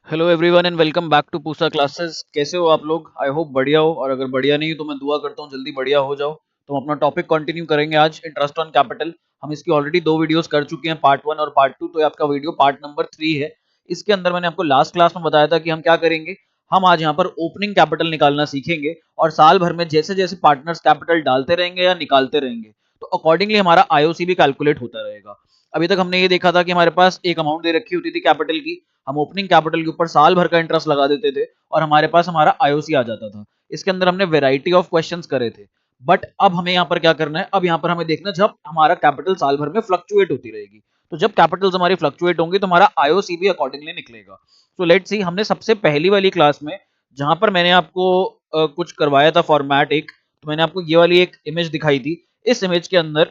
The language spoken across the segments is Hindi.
Hello everyone and welcome back to Pusa classes. कैसे हो आप लोग? आई होप बढ़िया हो, और अगर बढ़िया नहीं हो तो मैं दुआ करता हूँ जल्दी बढ़िया हो जाओ। तो हम अपना टॉपिक कंटिन्यू करेंगे आज, इंटरेस्ट ऑन कैपिटल। हम इसकी ऑलरेडी दो वीडियोस कर चुके हैं, पार्ट 1 और पार्ट 2। तो ये आपका वीडियो पार्ट नंबर 3 है। इसके अंदर मैंने आपको लास्ट क्लास में बताया था कि हम क्या करेंगे। हम आज यहाँ पर ओपनिंग कैपिटल निकालना सीखेंगे, और साल भर में जैसे जैसे पार्टनर्स कैपिटल डालते रहेंगे या निकालते रहेंगे तो अकॉर्डिंगली हमारा आईओसी भी कैलकुलेट होता रहेगा। अभी तक हमने ये देखा था कि हमारे पास एक अमाउंट दे रखी होती थी कैपिटल की, हम ओपनिंग कैपिटल के ऊपर साल भर का इंटरेस्ट लगा देते थे और हमारे पास हमारा आईओसी आ जाता था। इसके अंदर हमने वेराइटी ऑफ क्वेश्चंस करे थे। बट अब हमें यहाँ पर क्या करना है, अब यहाँ पर हमें देखना जब हमारा कैपिटल साल भर में फ्लक्चुएट होती रहेगी, तो जब कैपिटल्स हमारी फ्लक्चुएट होंगी तो हमारा आईओसी भी अकॉर्डिंगली निकलेगा। तो लेट्स सी, हमने सबसे पहली वाली क्लास में जहां पर मैंने आपको कुछ करवाया था फॉर्मेट एक, तो मैंने आपको ये वाली एक इमेज दिखाई थी। इस इमेज के अंदर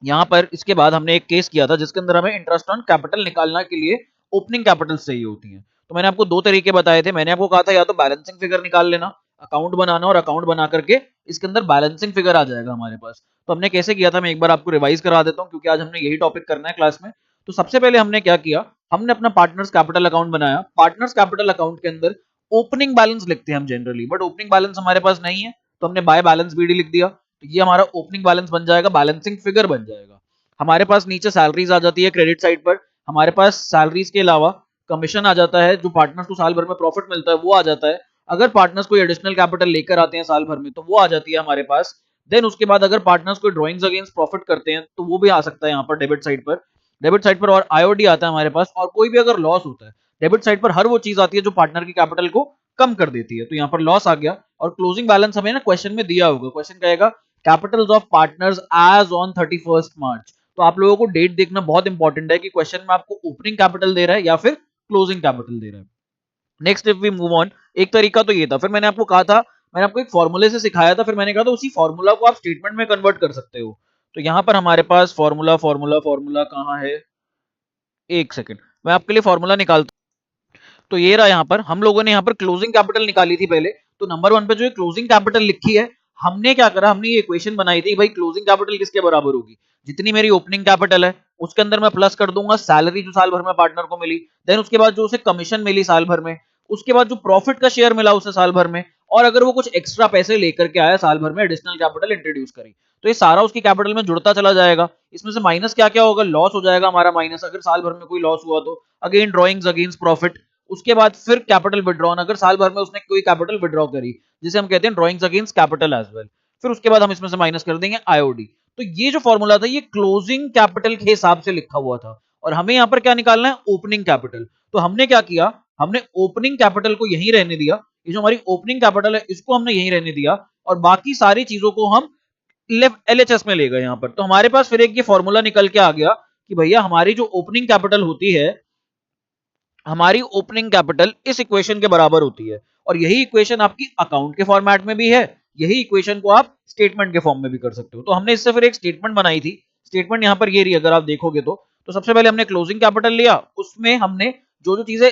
यहाँ पर इसके बाद हमने एक केस किया था जिसके अंदर हमें इंटरेस्ट ऑन कैपिटल निकालने के लिए ओपनिंग कैपिटल चाहिए होती है। तो मैंने आपको दो तरीके बताए थे। मैंने आपको कहा था या तो बैलेंसिंग फिगर निकाल लेना, अकाउंट बनाना, और अकाउंट बना करके इसके अंदर बैलेंसिंग फिगर आ जाएगा हमारे पास। तो हमने कैसे किया था मैं एक बार आपको रिवाइज करा देता हूँ, क्योंकि आज हमने यही टॉपिक करना है क्लास में। तो सबसे पहले हमने क्या किया, हमने अपना पार्टनर्स कैपिटल अकाउंट बनाया। पार्टनर्स कैपिटल अकाउंट के अंदर ओपनिंग बैलेंस लिखते हैं हम जनरली, बट ओपनिंग बैलेंस हमारे पास नहीं है, तो हमने बाय बैलेंस बीडी लिख दिया। तो ये हमारा ओपनिंग बैलेंस बन जाएगा, बैलेंसिंग फिगर बन जाएगा। हमारे पास नीचे सैलरीज आ जाती है क्रेडिट साइड पर। हमारे पास सैलरीज के अलावा कमीशन आ जाता है, जो पार्टनर्स को साल भर में प्रॉफिट मिलता है वो आ जाता है। अगर पार्टनर्स कोई एडिशनल कैपिटल लेकर आते हैं साल भर में तो वो आ जाती है हमारे पास। देन उसके बाद अगर पार्टनर्स कोई ड्रॉइंग्स अगेंस्ट प्रॉफिट करते हैं तो वो भी आ सकता है यहाँ पर डेबिट साइड पर। डेबिट साइड पर और आईओडी आता है हमारे पास, और कोई भी अगर लॉस होता है डेबिट साइड पर, हर वो चीज आती है जो पार्टनर की कैपिटल को कम कर देती है। तो यहाँ पर लॉस आ गया, और क्लोजिंग बैलेंस हमें ना क्वेश्चन में दिया होगा। क्वेश्चन कहेगा capitals of partners as on 31 March. तो आप लोगों को डेट देखना बहुत इंपॉर्टेंट है कि क्वेश्चन में आपको ओपनिंग कैपिटल दे रहा है या फिर क्लोजिंग कैपिटल दे रहा है। Next if we move on, एक तरीका तो ये था। फिर मैंने आपको कहा था, मैंने आपको एक फॉर्मूले से सिखाया था, फिर मैंने कहा था उसी फॉर्मूला को आप स्टेटमेंट में कन्वर्ट कर सकते हो। तो यहां पर हमारे पास फॉर्मूला फॉर्मूला फॉर्मूला कहां है, एक सेकंड मैं आपके लिए फॉर्मूला निकालता हूं। तो ये रहा, यहाँ पर हम लोगों ने यहाँ पर क्लोजिंग कैपिटल निकाली थी पहले। तो नंबर 1 पे जो क्लोजिंग कैपिटल लिखी है, हमने क्या करा, हमने ये इक्वेशन बनाई थी भाई क्लोजिंग कैपिटल किसके बराबर होगी, जितनी मेरी ओपनिंग कैपिटल है उसके अंदर मैं प्लस कर दूंगा सैलरी जो साल भर में पार्टनर को मिली, देन उसके बाद जो उसे कमीशन मिली साल भर में, उसके बाद जो प्रॉफिट का शेयर मिला उसे साल भर में, और अगर वो कुछ एक्स्ट्रा पैसे लेकर के आया साल भर में, एडिशनल कैपिटल इंट्रोड्यूस करी, तो ये सारा उसकी कैपिटल में जुड़ता चला जाएगा। इसमें से माइनस क्या क्या होगा, लॉस हो जाएगा हमारा माइनस, अगर साल भर में कोई लॉस हुआ तो अगेन ड्रॉइंग्स अगेंस्ट प्रॉफिट। उसके बाद फिर कैपिटल विड्रॉन, अगर साल भर में उसने कोई कैपिटल विड्रॉ करी, जिसे हम कहते हैं drawings against capital as well. फिर उसके बाद हम इसमें से माइनस कर देंगे आईओडी। तो ये जो फॉर्मूला था ये क्लोजिंग कैपिटल के हिसाब से लिखा हुआ था, और हमें यहां पर क्या निकालना है, ओपनिंग कैपिटल। तो हमने क्या किया, हमने ओपनिंग कैपिटल को यहीं रहने दिया। ये जो हमारी ओपनिंग कैपिटल है इसको हमने यहीं रहने दिया, और बाकी सारी चीजों को हम लेफ्ट एलएचएस में ले गए यहाँ पर। तो हमारे पास फिर एक ये फॉर्मूला निकल के आ गया कि भैया हमारी जो ओपनिंग कैपिटल होती है, हमारी ओपनिंग कैपिटल इस इक्वेशन के बराबर होती है। और यही इक्वेशन आपकी अकाउंट के फॉर्मेट में भी है, यही इक्वेशन को आप स्टेटमेंट के फॉर्म में भी कर सकते हो। तो हमने इससे फिर एक स्टेटमेंट बनाई थी। स्टेटमेंट यहां पर ये रही, अगर आप देखोगे तो सबसे पहले हमने क्लोजिंग कैपिटल लिया, उसमें हमने जो जो चीजें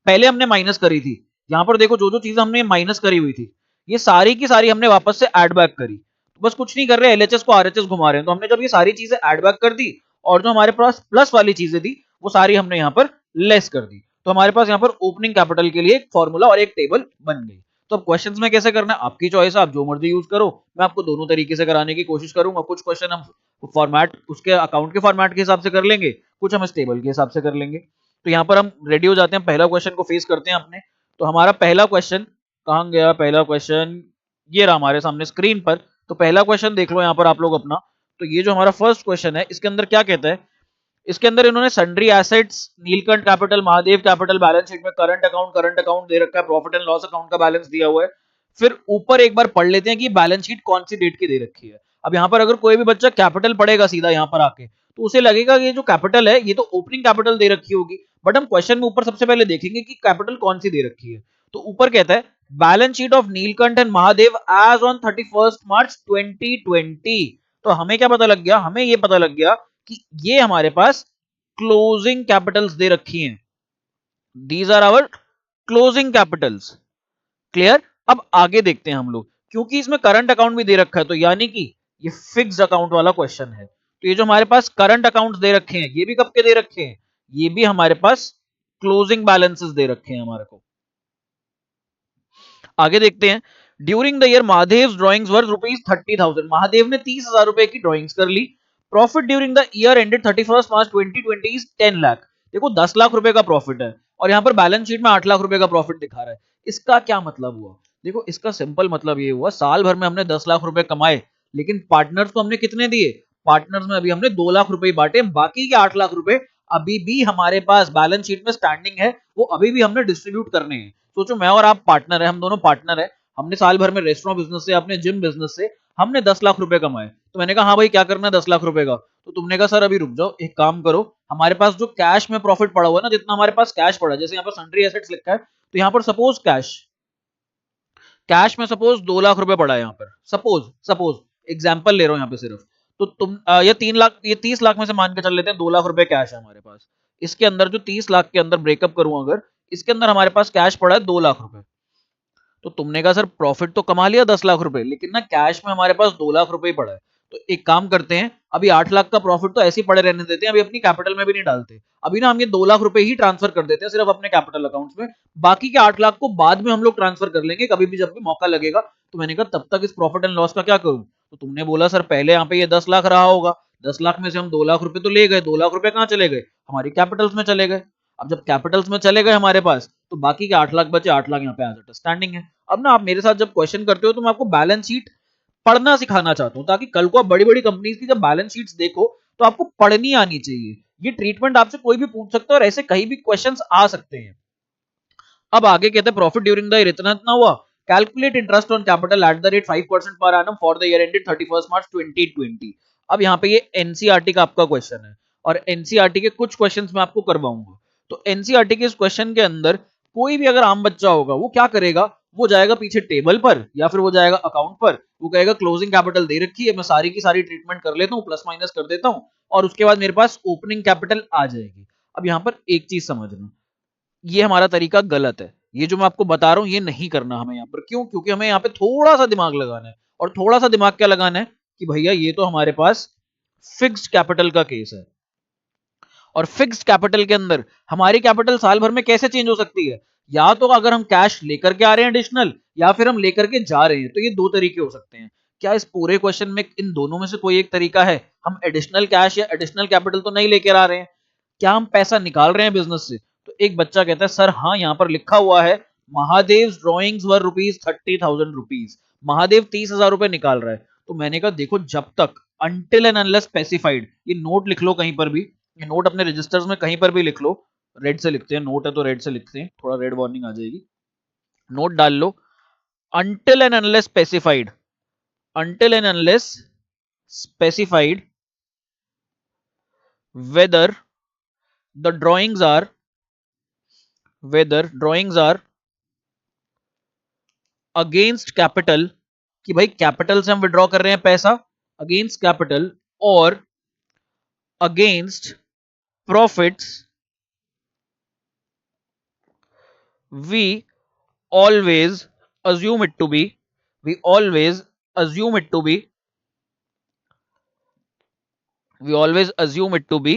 पहले हमने माइनस करी थी, यहां पर देखो जो जो चीजें हमने माइनस करी हुई थी ये सारी की सारी हमने वापस से ऐड बैक करी। तो बस कुछ नहीं कर रहे, एलएचएस को आरएचएस घुमा रहे हैं। तो हमने जब ये सारी चीजें ऐड बैक कर दी, और जो हमारे पास प्लस वाली चीजें थी वो सारी हमने यहाँ पर लेस कर दी। तो हमारे पास यहाँ पर ओपनिंग कैपिटल के लिए एक फॉर्मूला और एक टेबल बन गई। तो अब क्वेश्चंस में कैसे करना है आपकी चॉइस है, आप जो मर्जी यूज करो। मैं आपको दोनों तरीके से कराने की कोशिश करूंगा। कुछ क्वेश्चन हम फॉर्मेट उसके अकाउंट के फॉर्मेट के हिसाब से कर लेंगे, कुछ हम इस टेबल के हिसाब से कर लेंगे। तो यहाँ पर हम रेडी हो जाते हैं, पहला क्वेश्चन को फेस करते हैं अपने। तो हमारा पहला क्वेश्चन कहाँ गया, पहला क्वेश्चन ये रहा हमारे सामने स्क्रीन पर। तो पहला क्वेश्चन देख लो यहाँ पर आप लोग अपना। तो ये जो हमारा फर्स्ट क्वेश्चन है इसके अंदर क्या कहता है, इसके अंदर इन्होंने sundry assets, Neelkanth capital, Mahadev capital, balance sheet में करंट अकाउंट दे रखा है, प्रॉफिट एंड लॉस अकाउंट का बैलेंस दिया हुआ है। फिर ऊपर एक बार पढ़ लेते हैं कि बैलेंस शीट कौन सी डेट की दे रखी है। अब यहाँ पर अगर कोई भी बच्चा कैपिटल पढ़ेगा सीधा यहाँ पर आके, तो उसे लगेगा कि ये जो कैपिटल है ये तो ओपनिंग कैपिटल दे रखी होगी। बट हम क्वेश्चन में ऊपर सबसे पहले देखेंगे कि कैपिटल कौन सी दे रखी है। तो ऊपर कहता है balance sheet of Neelkanth and Mahadev as on 31 March 2020। तो हमें क्या पता लग गया, हमें ये पता लग गया कि ये हमारे पास क्लोजिंग कैपिटल्स दे रखी हैं। These are our closing capitals. Clear. अब आगे देखते हैं हम लोग, क्योंकि इसमें करंट अकाउंट भी दे रखा है, तो यानी कि ये फिक्स्ड अकाउंट वाला क्वेश्चन है। तो ये जो हमारे पास करंट अकाउंट दे रखे हैं ये भी कब के दे रखे हैं, ये भी हमारे पास क्लोजिंग बैलेंसेस दे रखे हैं हमारे को। आगे देखते हैं, during the year Mahadev drawings were ₹30,000। Mahadev ने 30,000 रुपए की ड्रॉइंग्स कर ली। Profit during the year ended 31 March 2020 is 10 lakh. देखो 10 लाख रुपए का प्रॉफिट है और यहां पर बैलेंस शीट में 8 लाख रुपए का प्रॉफिट दिखा रहा है। इसका क्या मतलब हुआ? देखो इसका सिंपल मतलब ये हुआ, साल भर में हमने 10 लाख रुपए कमाए, लेकिन पार्टनर्स को हमने कितने दिए? पार्टनर्स में अभी हमने 2 लाख रुपए बांटे, बाकी के 8 लाख रुपए अभी भी हमारे पास बैलेंस शीट में स्टैंडिंग है, वो अभी भी हमने डिस्ट्रीब्यूट करने हैं। सोचो मैं और आप पार्टनर है, हम दोनों पार्टनर है, हमने साल भर में रेस्टोरेंट बिजनेस से, अपने जिम बिजनेस से हमने 10 लाख रुपए कमाए। तो मैंने कहा हाँ भाई क्या करना है 10 लाख रुपए का? तो तुमने कहा सर अभी रुक जाओ, एक काम करो, हमारे पास जो कैश में प्रॉफिट पड़ा हुआ है ना, जितना हमारे पास कैश पड़ा है, जैसे यहाँ पर सन्ड्री एसेट्स लिखा है, तो यहाँ पर सपोज कैश में सपोज 2 लाख रुपए पड़ा है, यहाँ पर सपोज एग्जाम्पल ले रहा हूँ यहाँ पे सिर्फ। तो तुम ये 3 लाख, ये 30 लाख में से मान के चल लेते हैं 2 लाख रुपए कैश है हमारे पास। इसके अंदर जो 30 लाख के अंदर ब्रेकअप करूं अगर, इसके अंदर हमारे पास कैश पड़ा है 2 लाख रुपए। तो तुमने कहा सर प्रॉफिट तो कमा लिया 10 लाख रुपए, लेकिन ना कैश में हमारे पास 2 लाख रुपए ही पड़ा है। तो एक काम करते हैं, अभी 8 लाख का प्रॉफिट तो ऐसे ही पड़े रहने देते हैं, अभी अपनी कैपिटल में भी नहीं डालते। अभी ना हम ये 2 लाख रुपए ही ट्रांसफर कर देते हैं सिर्फ अपने कैपिटल अकाउंट्स में, बाकी के 8 लाख को बाद में हम लोग ट्रांसफर कर लेंगे कभी भी जब भी मौका लगेगा। तो मैंने कहा तब तक इस प्रॉफिट एंड लॉस का क्या करूं? तो तुमने बोला सर पहले यहाँ पे ये 10 लाख रहा होगा, 10 लाख में से हम 2 लाख रुपए तो ले गए, 2 लाख रुपए कहाँ चले गए? हमारी कैपिटल्स में चले गए। अब जब कैपिटल्स में चले गए हमारे पास, तो बाकी के 8 लाख बचे, 8 लाख यहाँ पे एज स्टैंडिंग है। अब ना आप मेरे साथ जब क्वेश्चन करते हो तो मैं आपको बैलेंस शीट पढ़ना सिखाना चाहता हूं, ताकि कल को आप बड़ी बड़ी कंपनीज की जब बैलेंस शीट्स देखो तो आपको पढ़नी आनी चाहिए। ये ट्रीटमेंट आपसे कोई भी पूछ सकता है और ऐसे कहीं भी क्वेश्चंस आ सकते हैं। अब आगे कहते हैं प्रॉफिट ड्यूरिंग द ईयर इतना इतना हुआ, calculate interest on capital at the rate 5% per annum for the year ended 31 March 2020। अब यहाँ पे ये एनसीईआरटी का आपका क्वेश्चन है और एनसीईआरटी के कुछ क्वेश्चंस मैं आपको करवाऊंगा। तो एनसीईआरटी के इस क्वेश्चन के अंदर कोई भी अगर आम बच्चा होगा वो क्या करेगा, वो जाएगा पीछे टेबल पर या फिर वो जाएगा अकाउंट पर, वो कहेगा क्लोजिंग कैपिटल दे रखी है, मैं सारी की सारी ट्रीटमेंट कर लेता हूँ, प्लस माइनस कर देता हूँ और उसके बाद मेरे पास ओपनिंग कैपिटल आ जाएगी। अब यहाँ पर एक चीज समझना, ये हमारा तरीका गलत है। ये जो मैं आपको बता रहा हूं ये नहीं करना हमें यहाँ पर। क्यों? क्योंकि हमें यहाँ पे थोड़ा सा दिमाग लगाना है, और थोड़ा सा दिमाग क्या लगाना है कि भैया ये तो हमारे पास फिक्स्ड कैपिटल का केस है, और फिक्स्ड कैपिटल के अंदर हमारी कैपिटल साल भर में कैसे चेंज हो सकती है? या तो अगर हम कैश लेकर के आ रहे हैं एडिशनल, या फिर हम लेकर के जा रहे हैं। तो ये दो तरीके हो सकते हैं। क्या इस पूरे क्वेश्चन में इन दोनों में से कोई एक तरीका है? हम एडिशनल कैश या एडिशनल कैपिटल तो नहीं लेकर आ रहे हैं, क्या हम पैसा निकाल रहे हैं बिजनेस से? तो एक बच्चा कहता है सर हाँ, यहाँ पर लिखा हुआ है महादेव ड्रॉइंग्स वर ₹30,000, महादेव 30,000 रुपए निकाल रहा है। तो मैंने कहा देखो, जब तक अनटिल एंड अनलेस स्पेसिफाइड, ये नोट लिख लो कहीं पर भी, ये नोट अपने रजिस्टर्स में कहीं पर भी लिख लो, रेड से लिखते हैं, नोट है तो रेड से लिखते हैं, थोड़ा रेड वार्निंग आ जाएगी, नोट डाल लो, until and unless specified, until and unless specified whether the drawings are whether drawings are against capital, कि भाई कैपिटल से हम विड्रॉ कर रहे हैं पैसा, अगेंस्ट कैपिटल और against profits, we always assume it to be we always assume it to be we always assume it to be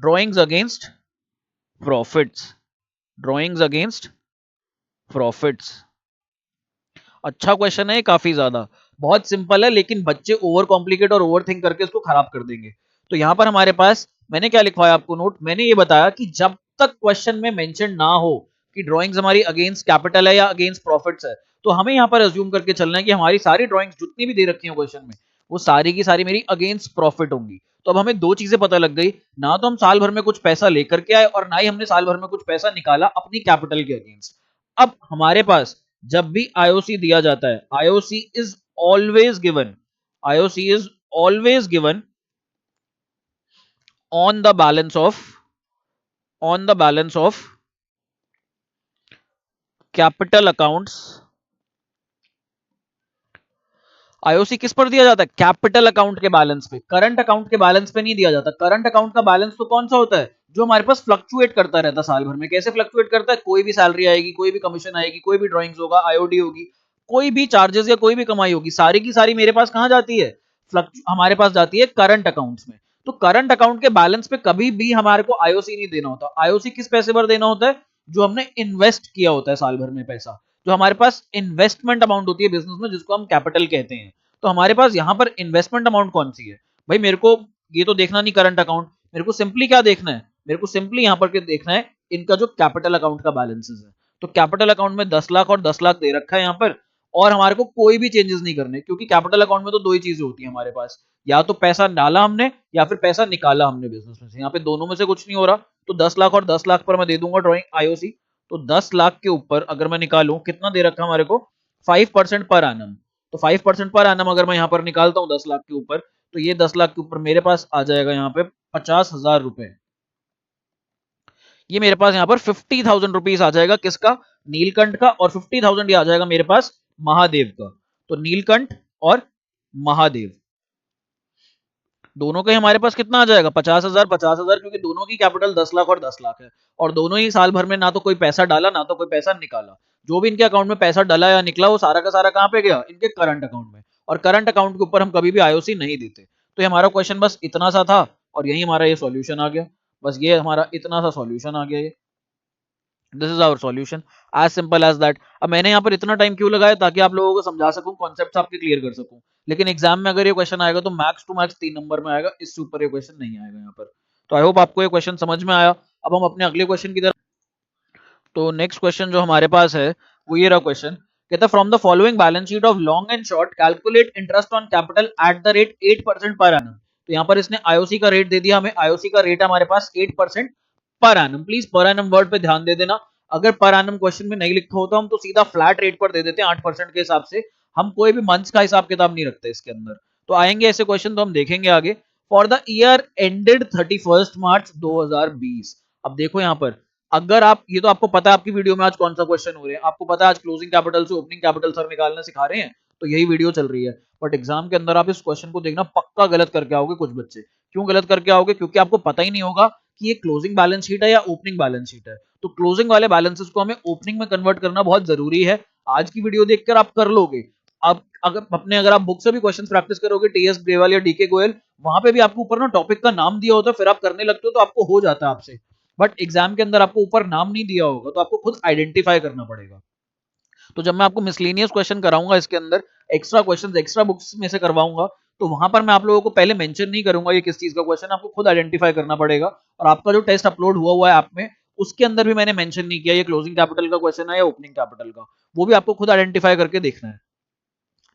drawings against profits, drawings against profits। अच्छा क्वेश्चन है, काफी ज्यादा बहुत सिंपल है, लेकिन बच्चे ओवर कॉम्प्लिकेट और ओवर थिंक करके इसको खराब कर देंगे। तो यहां पर हमारे पास मैंने क्या लिखवाया आपको नोट, मैंने ये बताया कि जब तक क्वेश्चन में मेंशन ना हो कि ड्राइंग्स हमारी अगेंस्ट कैपिटल है या अगेंस्ट प्रॉफिट्स है, तो हमें यहां पर अज्यूम करके चलना है कि हमारी सारी ड्राइंग्स जितनी भी दे रखी है क्वेश्चन में, वो सारी की सारी मेरी अगेंस्ट प्रॉफिट होंगी। तो अब हमें दो चीजें पता लग गई, ना तो हम साल भर में कुछ पैसा लेकर के आए और ना ही हमने साल भर में कुछ पैसा निकाला अपनी कैपिटल के अगेंस्ट। अब हमारे पास जब भी आईओसी दिया जाता है, IOC is always given, IOC is always given on the balance of capital accounts. IOC किस पर दिया जाता है? कैपिटल अकाउंट के बैलेंस पे, करंट अकाउंट के बैलेंस पे नहीं दिया जाता। करंट अकाउंट का बैलेंस तो कौन सा होता है? जो हमारे पास फ्लक्चुएट करता रहता है साल भर में। कैसे फ्लक्चुएट करता है? कोई भी सैलरी आएगी, कोई भी कमीशन आएगी, कोई भी ड्राइंग्स होगा, आईओडी होगी, कोई भी चार्जेस या कोई भी कमाई होगी, सारी की सारी मेरे पास कहां जाती है? हमारे पास जाती है करंट अकाउंट्स में। तो करंट अकाउंट के बैलेंस पे कभी भी हमारे को आईओसी नहीं देना होता। आईओसी किस पैसे पर देना होता है? जो हमने इन्वेस्ट किया होता है साल भर में पैसा, जो हमारे पास इन्वेस्टमेंट अमाउंट होती है बिजनेस में, जिसको हम कैपिटल कहते हैं। तो हमारे पास यहाँ पर इन्वेस्टमेंट अमाउंट कौन सी है भाई? मेरे को ये तो देखना नहीं करंट अकाउंट, मेरे को सिंपली क्या देखना है? मेरे को सिंपली यहाँ पर देखना है इनका जो कैपिटल अकाउंट का बैलेंसेस है। तो कैपिटल अकाउंट में 10 लाख और 10 लाख दे रखा है यहाँ पर, और हमारे को कोई भी चेंजेस नहीं करने, क्योंकि कैपिटल अकाउंट में तो दो ही चीजें होती है हमारे पास, या तो पैसा डाला हमने या फिर पैसा निकाला हमने बिजनेस में से। यहाँ पे दोनों में से कुछ नहीं हो रहा, तो 10 लाख और 10 लाख पर मैं दे दूंगा ड्रॉइंग आईओसी। तो 10 लाख के ऊपर अगर मैं निकालूं, कितना दे रखा है हमारे को? 5% पर एनम। तो 5% पर एनम अगर मैं यहाँ पर निकालता हूँ 10 लाख के ऊपर, तो ये 10 लाख के ऊपर मेरे पास आ जाएगा यहाँ पे 50,000 रुपए। ये मेरे पास यहाँ पर 50,000 रुपीज आ जाएगा, किसका? नीलकंठ का। और 50,000 ये आ जाएगा मेरे पास महादेव का। तो नीलकंठ और महादेव दोनों का हमारे पास कितना आ जाएगा? 50,000 50,000, क्योंकि दोनों की कैपिटल 10 लाख और 10 लाख है, और दोनों ही साल भर में ना तो कोई पैसा डाला ना तो कोई पैसा निकाला। जो भी इनके अकाउंट में पैसा डाला या निकला वो सारा का सारा कहाँ पे गया? इनके करंट अकाउंट में। और करंट अकाउंट के ऊपर हम कभी भी आईओसी नहीं देते। तो ये हमारा क्वेश्चन बस इतना सा था, और यही हमारा ये सॉल्यूशन आ गया। बस ये हमारा इतना सा सॉल्यूशन आ गया। ये this is our solution, as simple as that. अब मैंने यहाँ पर इतना टाइम क्यों लगाया? ताकि आप लोगों को समझा सकूं, कॉन्सेप्ट आपके क्लियर कर सकूं। लेकिन एग्जाम में अगर ये क्वेश्चन आएगा तो मैक्स टू मैक्स 3 नंबर में आएगा, इससे ऊपर ये क्वेश्चन नहीं आएगा यहाँ पर। तो आई होप आपको ये क्वेश्चन समझ में आया। अब हम अपने अगले क्वेश्चन की तरफ। तो नेक्स्ट क्वेश्चन जो हमारे पास है वो ये रहा क्वेश्चन। कहता है from the following balance sheet of long and short calculate interest on capital at the rate 8% per annum. तो यहाँ पर इसने आईओसी का रेट दे दिया हमें। आईओसी का रेट हमारे पास 8% per annum. Please per annum word पे ध्यान दे देना। अगर पर एनम क्वेश्चन में नहीं लिखा होता हम तो सीधा फ्लैट रेट पर दे देते हैं 8% के हिसाब से। हम कोई भी मंथ्स का हिसाब किताब नहीं रखते इसके अंदर। तो आएंगे ऐसे क्वेश्चन तो हम देखेंगे आगे। For the year ended 31 March 2020। अब देखो यहाँ पर, अगर आप, ये तो आपको पता है आपकी वीडियो में आज कौन सा क्वेश्चन हो रहे हैं, आपको पता है आज क्लोजिंग कैपिटल से ओपनिंग कैपिटल सर निकालना सिखा रहे हैं, तो यही वीडियो चल रही है। बट एग्जाम के अंदर आप इस क्वेश्चन को देखना, पक्का गलत करके आओगे कुछ बच्चे। क्यों गलत करके आओगे? क्योंकि आपको पता ही नहीं होगा कि ये क्लोजिंग बैलेंस शीट है या ओपनिंग बैलेंस शीट है। तो क्लोजिंग वाले बैलेंसेस को हमें ओपनिंग में कन्वर्ट करना बहुत जरूरी है। आज की वीडियो देखकर आप कर लोगे। आप अगर आप बुक से भी क्वेश्चन प्रैक्टिस करोगे, टीएस ग्रेवाल या डीके गोयल, वहां पे भी आपको ऊपर ना टॉपिक का नाम दिया होता है, फिर आप करने लगते हो तो आपको हो जाता है आपसे। बट एग्जाम के अंदर आपको ऊपर नाम नहीं दिया होगा, तो आपको खुद आइडेंटिफाई करना पड़ेगा। तो जब मैं आपको मिसलेनियस क्वेश्चन कराऊंगा इसके अंदर, एक्स्ट्रा क्वेश्चंस एक्स्ट्रा बुक्स में से करवाऊंगा, तो वहां पर मैं आप लोगों को पहले मेंशन नहीं करूंगा ये किस चीज का क्वेश्चन, आपको खुद आइडेंटिफाई करना पड़ेगा। और आपका जो टेस्ट अपलोड हुआ है ऐप में, उसके अंदर भी मैंने मेंशन नहीं किया ये क्लोजिंग कैपिटल का क्वेश्चन है या ओपनिंग कैपिटल का। वो भी आपको खुद आइडेंटिफाई करके देखना है।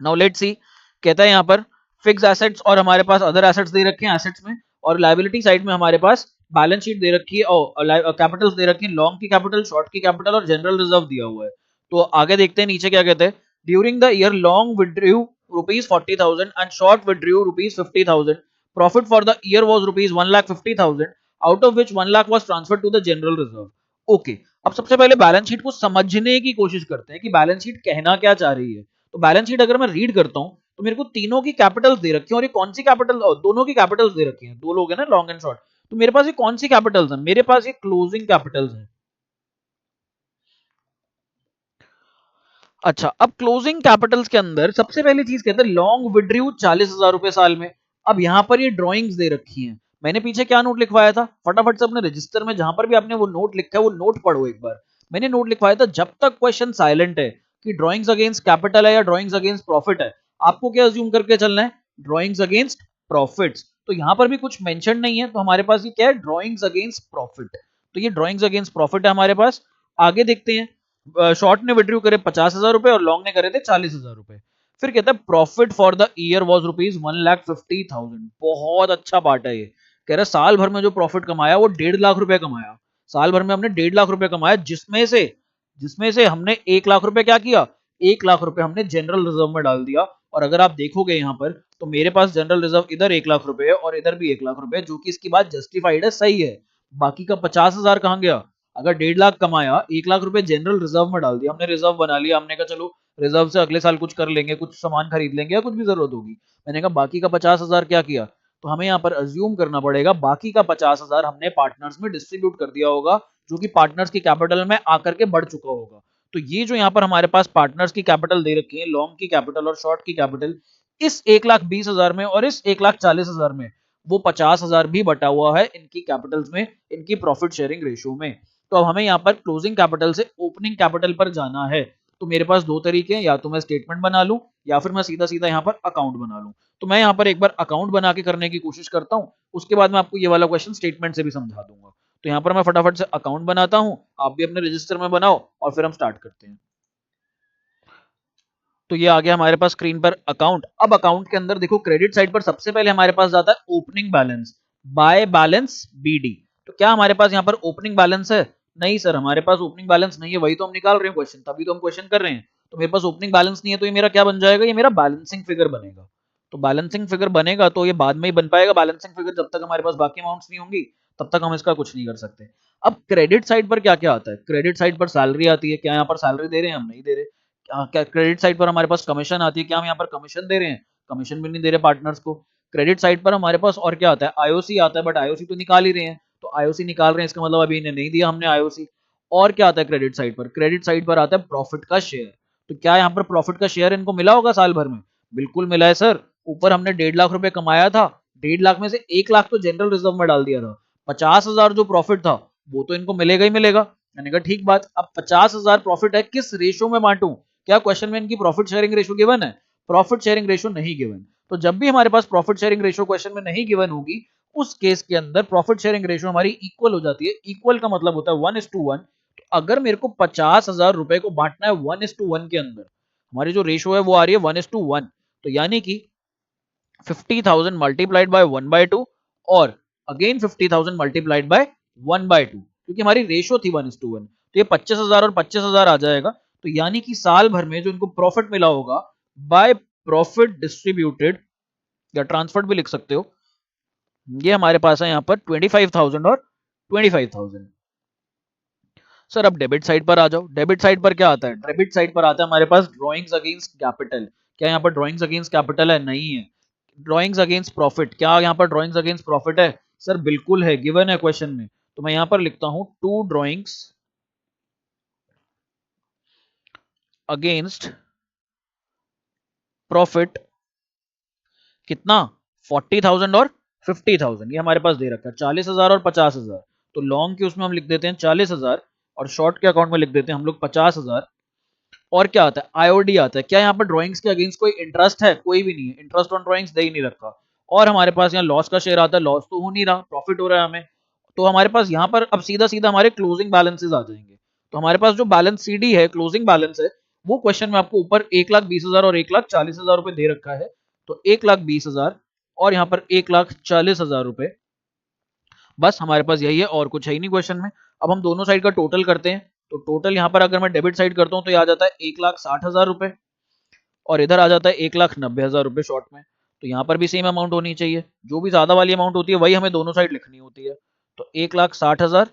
Now let's see. कहता है यहाँ पर फिक्स एसेट्स और हमारे पास अदर एसेट्स दे रखे हैं एसेट्स में, और लायबिलिटी साइड में हमारे पास बैलेंस शीट दे रखी है और कैपिटल्स दे रखी है। लॉन्ग की कैपिटल, शॉर्ट की कैपिटल और जनरल रिजर्व दिया हुआ है। तो आगे देखते हैं नीचे क्या कहते हैं। During the year long withdrew rupees 40,000 and short withdrew rupees 50,000। Profit for the year was rupees 1,50,000, out of which 1 lakh was transferred to the general reserve. Okay, अब सबसे पहले बैलेंस शीट को समझने की कोशिश करते हैं कि बैलेंस शीट कहना क्या चाह रही है। तो बैलेंस शीट अगर मैं रीड करता हूं तो मेरे को तीनों की कैपिटल्स दे रखी है, और ये कौन सी कैपिटल? दोनों की कैपिटल्स दे रखी हैं। दो लोग हैं ना, लॉन्ग एंड शॉर्ट। तो मेरे पास ये कौन सी कैपिटल्स हैं? मेरे पास ये क्लोजिंग कैपिटल्स हैं। अच्छा, अब क्लोजिंग कैपिटल्स के अंदर सबसे पहली चीज कहते हैं लॉन्ग विड्रू 40,000 रुपए साल में। अब यहां पर ये ड्रॉइंग्स दे रखी हैं। मैंने पीछे क्या नोट लिखवाया था? फटाफट से अपने रजिस्टर में जहां पर भी आपने वो नोट लिखा है वो नोट पढ़ो एक बार। मैंने नोट लिखवाया था, जब तक क्वेश्चन साइलेंट है कि ड्रॉइंग्स अगेंस्ट कैपिटल है या ड्रॉइंग्स अगेंस्ट प्रॉफिट है, आपको क्या अज्यूम करके चलना है? Drawings against profits. तो यहां पर भी कुछ मेंशन नहीं है, तो हमारे पास ये क्या है? Drawings against profit. तो ये ड्रॉइंग्स अगेंस्ट प्रॉफिट है हमारे पास। आगे देखते हैं। शॉर्ट ने विड्रू करे 50,000 रुपए और लॉन्ग ने करे थे 40,000 रुपए। फिर कहता है profit for the year was rupees 1,50,000। बहुत अच्छा पार्ट है ये। कह रहा है साल भर में जो प्रॉफिट कमाया वो 1.5 लाख रुपए कमाया। साल भर में हमने 1.5 लाख रुपए कमाया, जिसमें से हमने 1 लाख रुपए क्या किया? 1 लाख रुपए हमने जनरल रिजर्व में डाल दिया। और अगर आप देखोगे यहाँ पर, तो मेरे पास जनरल रिजर्व इधर 1 लाख रुपए है और इधर भी 1 लाख रुपए, जो कि इसकी बात जस्टिफाइड है, सही है। बाकी का 50,000 कहाँ गया? अगर 1.5 लाख कमाया, 1 लाख रुपए जनरल रिजर्व में डाल दिया हमने, रिजर्व बना लिया। हमने कहा चलो रिजर्व से अगले साल कुछ कर लेंगे, कुछ सामान खरीद लेंगे या कुछ भी जरूरत होगी। मैंने कहा बाकी का 50,000 क्या किया? तो हमें यहाँ पर अज्यूम करना पड़ेगा बाकी का 50,000 हमने पार्टनर्स में डिस्ट्रीब्यूट कर दिया होगा, जो कि पार्टनर्स की कैपिटल में आकर के बढ़ चुका होगा। तो ये जो यहाँ पर हमारे पास पार्टनर्स की कैपिटल दे रखी है, लॉन्ग की कैपिटल और शॉर्ट की कैपिटल, इस 1,20,000 में और इस 1,40,000 में वो 50,000 भी बटा हुआ है इनकी कैपिटल्स में, इनकी प्रॉफिट शेयरिंग रेशियो में। तो अब हमें यहाँ पर क्लोजिंग कैपिटल से ओपनिंग कैपिटल पर जाना है। तो मेरे पास दो तरीके हैं, या तो मैं स्टेटमेंट बना लूं या फिर मैं सीधा सीधा यहाँ पर अकाउंट बना लूं। तो मैं यहाँ पर एक बार अकाउंट बना के करने की कोशिश करता हूँ, उसके बाद मैं आपको ये वाला क्वेश्चन स्टेटमेंट से भी समझा दूंगा। तो यहाँ पर मैं फटाफट से अकाउंट बनाता हूँ, आप भी अपने रजिस्टर में बनाओ और फिर हम स्टार्ट करते हैं। तो ये आ गया हमारे पास स्क्रीन पर अकाउंट। अब अकाउंट के अंदर देखो क्रेडिट साइड पर सबसे पहले हमारे पास जाता है opening balance by balance BD. तो क्या हमारे पास यहाँ पर ओपनिंग बैलेंस है? नहीं सर, हमारे पास ओपनिंग बैलेंस नहीं है, वही तो हम निकाल रहे हैं क्वेश्चन, तभी तो हम क्वेश्चन कर रहे हैं। तो मेरे पास ओपनिंग बैलेंस नहीं है, तो ये मेरा क्या बन जाएगा? ये मेरा बैलेंसिंग फिगर बनेगा। तो बैलेंसिंग फिगर बनेगा तो ये बाद में ही बन पाएगा बैलेंसिंग फिगर, जब तक हमारे पास बाकी अमाउंट्स नहीं होंगी तब तक हम इसका कुछ नहीं कर सकते। अब क्रेडिट साइड पर क्या क्या आता है? क्रेडिट साइड पर सैलरी आती है, क्या यहाँ पर सैलरी दे रहे हैं? हम नहीं दे रहे। क्या क्रेडिट साइड पर हमारे पास कमीशन आती है, क्या हम यहाँ पर कमीशन दे रहे हैं? कमीशन भी नहीं दे रहे पार्टनर्स को। क्रेडिट साइड पर हमारे पास और क्या आता है? आईओसी आता है, बट आईओसी तो निकाल ही रहे हैं। तो आईओसी निकाल रहे हैं, इसका मतलब अभी इन्हें नहीं दिया हमने आईओसी। और क्या आता है क्रेडिट साइड पर? क्रेडिट साइड पर आता है प्रॉफिट का शेयर। तो क्या यहाँ पर प्रॉफिट का शेयर इनको मिला होगा साल भर में? बिल्कुल मिला है सर। ऊपर हमने 1.5 लाख रुपए कमाया था, 1.5 लाख में से 1 लाख तो जनरल रिजर्व में डाल दिया था। 50,000 जो प्रॉफिट था वो तो इनको मिलेगा ही मिलेगा। मैंने कहा ठीक बात। अब 50,000 प्रॉफिट है, किस रेशो में बांटू? क्या क्वेश्चन में इनकी प्रॉफिट शेयरिंग रेशो गिवन है? प्रॉफिट शेयरिंग रेशो नहीं गिवन। तो जब भी हमारे पास प्रॉफिट शेयरिंग रेशो क्वेश्चन में नहीं गिवन होगी, उस केस के अंदर प्रॉफिट शेयरिंग रेशो हमारी इक्वल हो जाती है। इक्वल का मतलब होता है 1:1। तो अगर मेरे को 50,000 रुपए को बांटना है 1:1 के अंदर, हमारी जो रेशो है वो आ रही है 1:1। तो यानी कि 50,000 मल्टीप्लाइड बाय 1/2 और अगेन 50,000 मल्टीप्लाइड बाय 1/2, क्योंकि हमारी रेशो थी 1:1। तो ये 25,000 और 25,000 आ जाएगा। तो यानी कि साल भर में जो इनको प्रॉफिट मिला होगा बाय प्रॉफिट डिस्ट्रीब्यूटेड, या ट्रांसफर्ड भी लिख सकते हो, ये हमारे पास है यहाँ पर 25,000 और 25,000। सर अब डेबिट साइड पर आ जाओ। डेबिट साइड पर क्या आता है? डेबिट साइड पर आता है हमारे पास ड्रॉइंग्स अगेंस्ट कैपिटल। क्या यहाँ पर ड्रॉइंग्स अगेंस्ट कैपिटल है? नहीं है। ड्रॉइंग्स अगेंस्ट प्रॉफिट, क्या यहाँ पर ड्रॉइंग्स अगेंस्ट प्रॉफिट है? सर बिल्कुल है, गिवन है क्वेश्चन में। तो मैं यहाँ पर लिखता हूं टू ड्रॉइंग्स अगेंस्ट प्रॉफिट। कितना? 40,000 और 50,000, ये हमारे पास दे रखा है 40,000 और 50,000। तो लॉन्ग के उसमें हम लिख देते हैं 40,000 और शॉर्ट के अकाउंट में लिख देते हैं हम लोग 50,000। और क्या आता है? आईओडी आता है। क्या यहाँ पर ड्राइंग्स के अगेंस्ट कोई इंटरेस्ट है? कोई भी नहीं है, इंटरेस्ट ऑन ड्राइंग्स दे ही नहीं रखा। और हमारे पास यहाँ लॉस का शेयर आता है, लॉस तो हो नहीं रहा, प्रॉफिट हो रहा है हमें। तो हमारे पास यहाँ पर अब सीधा सीधा हमारे क्लोजिंग बैलेंसेस आ जाएंगे। तो हमारे पास जो बैलेंस सीडी है, क्लोजिंग बैलेंस है, वो क्वेश्चन में आपको ऊपर 1,20,000 और 1,40,000 रुपए दे रखा है। तो 1,20,000 और यहाँ पर 1,40,000 रुपए, बस हमारे पास यही है और कुछ है ही नहीं क्वेश्चन में। अब हम दोनों साइड का टोटल करते हैं। तो टोटल यहाँ पर अगर मैं डेबिट साइड करता हूँ तो ये आ जाता है 1,60,000 रुपए और इधर आ जाता है 1,90,000 रुपए शॉर्ट में। तो यहाँ पर भी सेम अमाउंट होनी चाहिए, जो भी ज्यादा वाली अमाउंट होती है वही हमें दोनों साइड लिखनी होती है। तो 1,60,000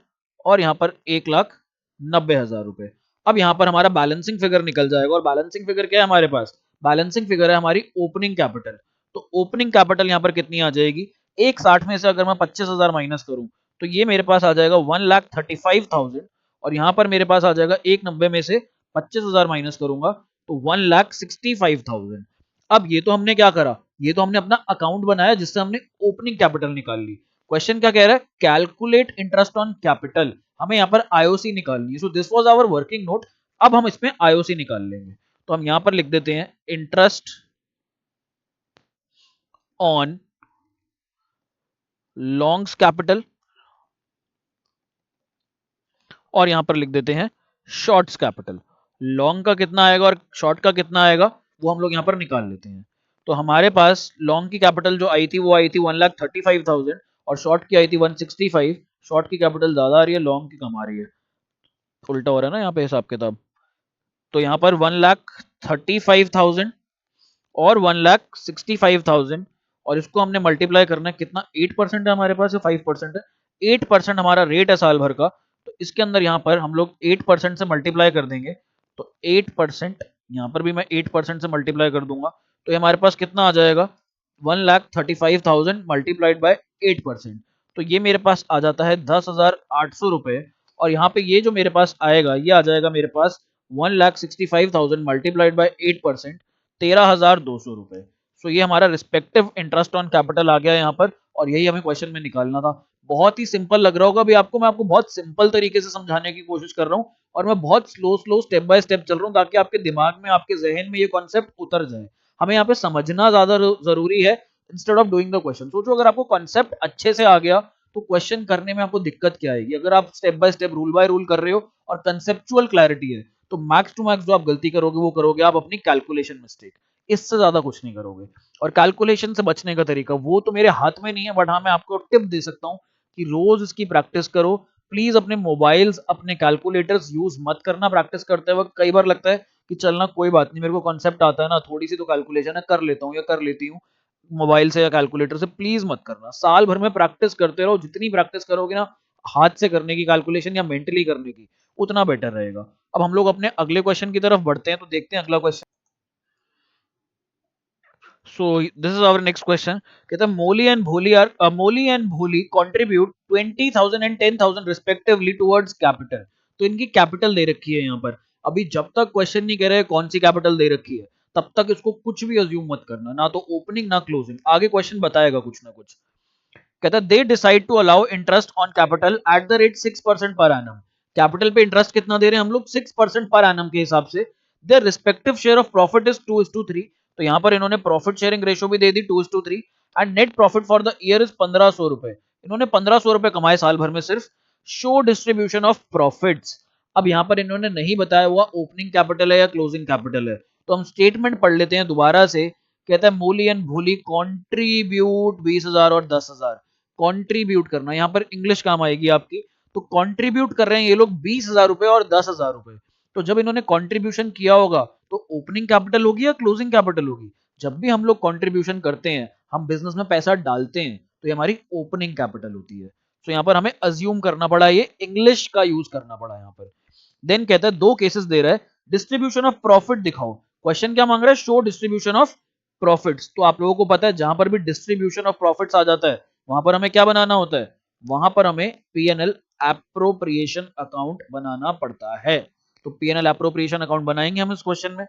और यहाँ पर 1,90,000 रुपए। अब यहाँ पर हमारा बैलेंसिंग फिगर निकल जाएगा। और बैलेंसिंग फिगर क्या है हमारे पास? बैलेंसिंग फिगर है हमारी ओपनिंग कैपिटल। तो ओपनिंग कैपिटल यहाँ पर कितनी आ जाएगी? 1,60 में से अगर मैं 25,000 माइनस करूं तो ये मेरे पास आ जाएगा 1,35,000। और यहाँ पर मेरे पास आ जाएगा 1,90 में से 25,000 माइनस करूंगा तो 1,65,000। अब ये तो हमने क्या करा? ये तो हमने अपना अकाउंट बनाया जिससे हमने ओपनिंग कैपिटल निकाल ली। क्वेश्चन क्या कह रहा है? Calculate interest on capital. हमें यहाँ पर आईओसी निकालनी है। So this was our working note. अब हम इसमें आईओसी निकाल लेंगे। तो हम यहाँ पर लिख देते हैं इंटरेस्ट ऑन लॉन्ग्स कैपिटल और यहां पर लिख देते हैं शॉर्ट्स कैपिटल। लॉन्ग का कितना आएगा और शॉर्ट का कितना आएगा वो हम लोग यहां पर निकाल लेते हैं। तो हमारे पास लॉन्ग की कैपिटल जो आई थी वो आई थी 1,35,000 और शॉर्ट की आई थी 165। शॉर्ट की कैपिटल ज्यादा आ रही है, लॉन्ग की कम आ रही है, उल्टा हो रहा है ना यहाँ पे हिसाब किताब। तो यहाँ पर 1,35,000 और 1,65,000 और इसको हमने मल्टीप्लाई करना है कितना? 8% है हमारे पास या 5% है? 8% हमारा रेट है साल भर का। तो इसके अंदर यहाँ पर हम लोग 8% से मल्टीप्लाई कर देंगे। तो 8%, यहाँ पर भी मैं 8% से मल्टीप्लाई कर दूंगा। तो ये हमारे पास कितना आ जाएगा? 1,35,000 मल्टीप्लाइड बाय 8%। तो ये मेरे पास आ जाता है 10,800 रुपए। और यहाँ पे ये जो मेरे पास आएगा ये आ जाएगा मेरे पास 1,65,000 मल्टीप्लाइड बाय 8%, 13,200 रुपए। सो ये हमारा रिस्पेक्टिव इंटरेस्ट ऑन कैपिटल आ गया यहाँ पर, और यही हमें क्वेश्चन में निकालना था। बहुत ही सिंपल लग रहा होगा अभी आपको, मैं आपको बहुत सिंपल तरीके से समझाने की कोशिश कर रहा हूँ, और मैं बहुत slow slow step by step चल रहा हूँ ताकि आपके दिमाग में, आपके जहन में ये कॉन्सेप्ट उतर जाए। हमें यहाँ पे समझना ज्यादा जरूरी है instead of doing the question. सोचो अगर आपको कॉन्सेप्ट अच्छे से आ गया तो क्वेश्चन करने में आपको दिक्कत क्या आएगी। अगर आप step by step, rule by rule कर रहे हो और कंसेप्चुअल क्लैरिटी है, तो मैक्स टू मैक्स जो आप गलती करोगे वो करोगे आप अपनी कैलकुलेशन मिस्टेक, इससे ज्यादा कुछ नहीं करोगे। और कैलकुलेशन से बचने का तरीका वो तो मेरे हाथ में नहीं है, बट हाँ मैं आपको टिप दे सकता हूँ कि रोज इसकी प्रैक्टिस करो। प्लीज अपने मोबाइल्स, अपने कैलकुलेटर्स यूज मत करना प्रैक्टिस करते वक्त। कई बार लगता है कि चलना कोई बात नहीं, मेरे को कॉन्सेप्ट आता है ना, थोड़ी सी तो कैलकुलेशन है, कर लेता हूँ या कर लेती हूँ, मोबाइल से या कैलकुलेटर से प्लीज मत करना। साल भर में प्रैक्टिस करते रहो, जितनी प्रैक्टिस करोगे ना हाथ से करने की कैलकुलेशन या मेंटली करने की, उतना बेटर रहेगा। अब हम लोग अपने अगले क्वेश्चन की तरफ बढ़ते हैं, तो देखते हैं अगला question. So this is our next question. कहता है Molly and Bholi contribute 20,000 and 10,000 respectively towards capital. तो इनकी कैपिटल दे रखी है यहाँ पर। अभी जब तक क्वेश्चन नहीं कह रहे कौन सी कैपिटल दे रखी है, तब तक इसको कुछ भी अज्यूम मत करना, ना तो ओपनिंग ना क्लोजिंग। आगे क्वेश्चन बताएगा कुछ ना कुछ। कहता है they decide to allow interest on capital at the rate 6% per annum. Capital पे इंटरेस्ट कितना दे रहे हैं हम लोग? 6% पर एनम के हिसाब से। Their respective share of profit is 2:3। तो यहाँ पर इन्होंने प्रॉफिट शेयरिंग रेशियो भी दे दी 2:3। And net profit for the year is 1500 रुपए। इन्होंने 1500 रुपए कमाए साल भर में सिर्फ। Show distribution of profits. अब यहाँ पर इन्होंने नहीं बताया हुआ ओपनिंग कैपिटल है या क्लोजिंग कैपिटल है, तो हम स्टेटमेंट पढ़ लेते हैं दोबारा से। कहता है मोली एंड भूली कॉन्ट्रीब्यूट 20,000 और 10,000। कॉन्ट्रीब्यूट करना यहाँ पर इंग्लिश काम आएगी आपकी। तो कॉन्ट्रीब्यूट कर रहे हैं ये लोग 20,000 रुपए और 10,000 रुपए। तो जब इन्होंने कॉन्ट्रीब्यूशन किया होगा तो ओपनिंग कैपिटल होगी या क्लोजिंग कैपिटल होगी? जब भी हम लोग कॉन्ट्रीब्यूशन करते हैं, हम बिजनेस में पैसा डालते हैं, तो ये हमारी ओपनिंग कैपिटल होती है। तो यहाँ पर हमें अज्यूम करना पड़ा, ये इंग्लिश का यूज करना पड़ा यहाँ पर। देन कहता है दो केसेस दे रहा है, डिस्ट्रीब्यूशन ऑफ प्रॉफिट दिखाओ। क्वेश्चन क्या मांग रहा है? Show distribution of profits. तो आप लोगों को पता है जहां पर भी डिस्ट्रीब्यूशन ऑफ प्रॉफिट्स आ जाता है, वहां पर हमें क्या बनाना होता है? वहां पर हमें पीएनएल एप्रोप्रिएशन अकाउंट बनाना पड़ता है। तो पीएनएल एप्रोप्रिएशन अकाउंट बनाएंगे हम इस क्वेश्चन में।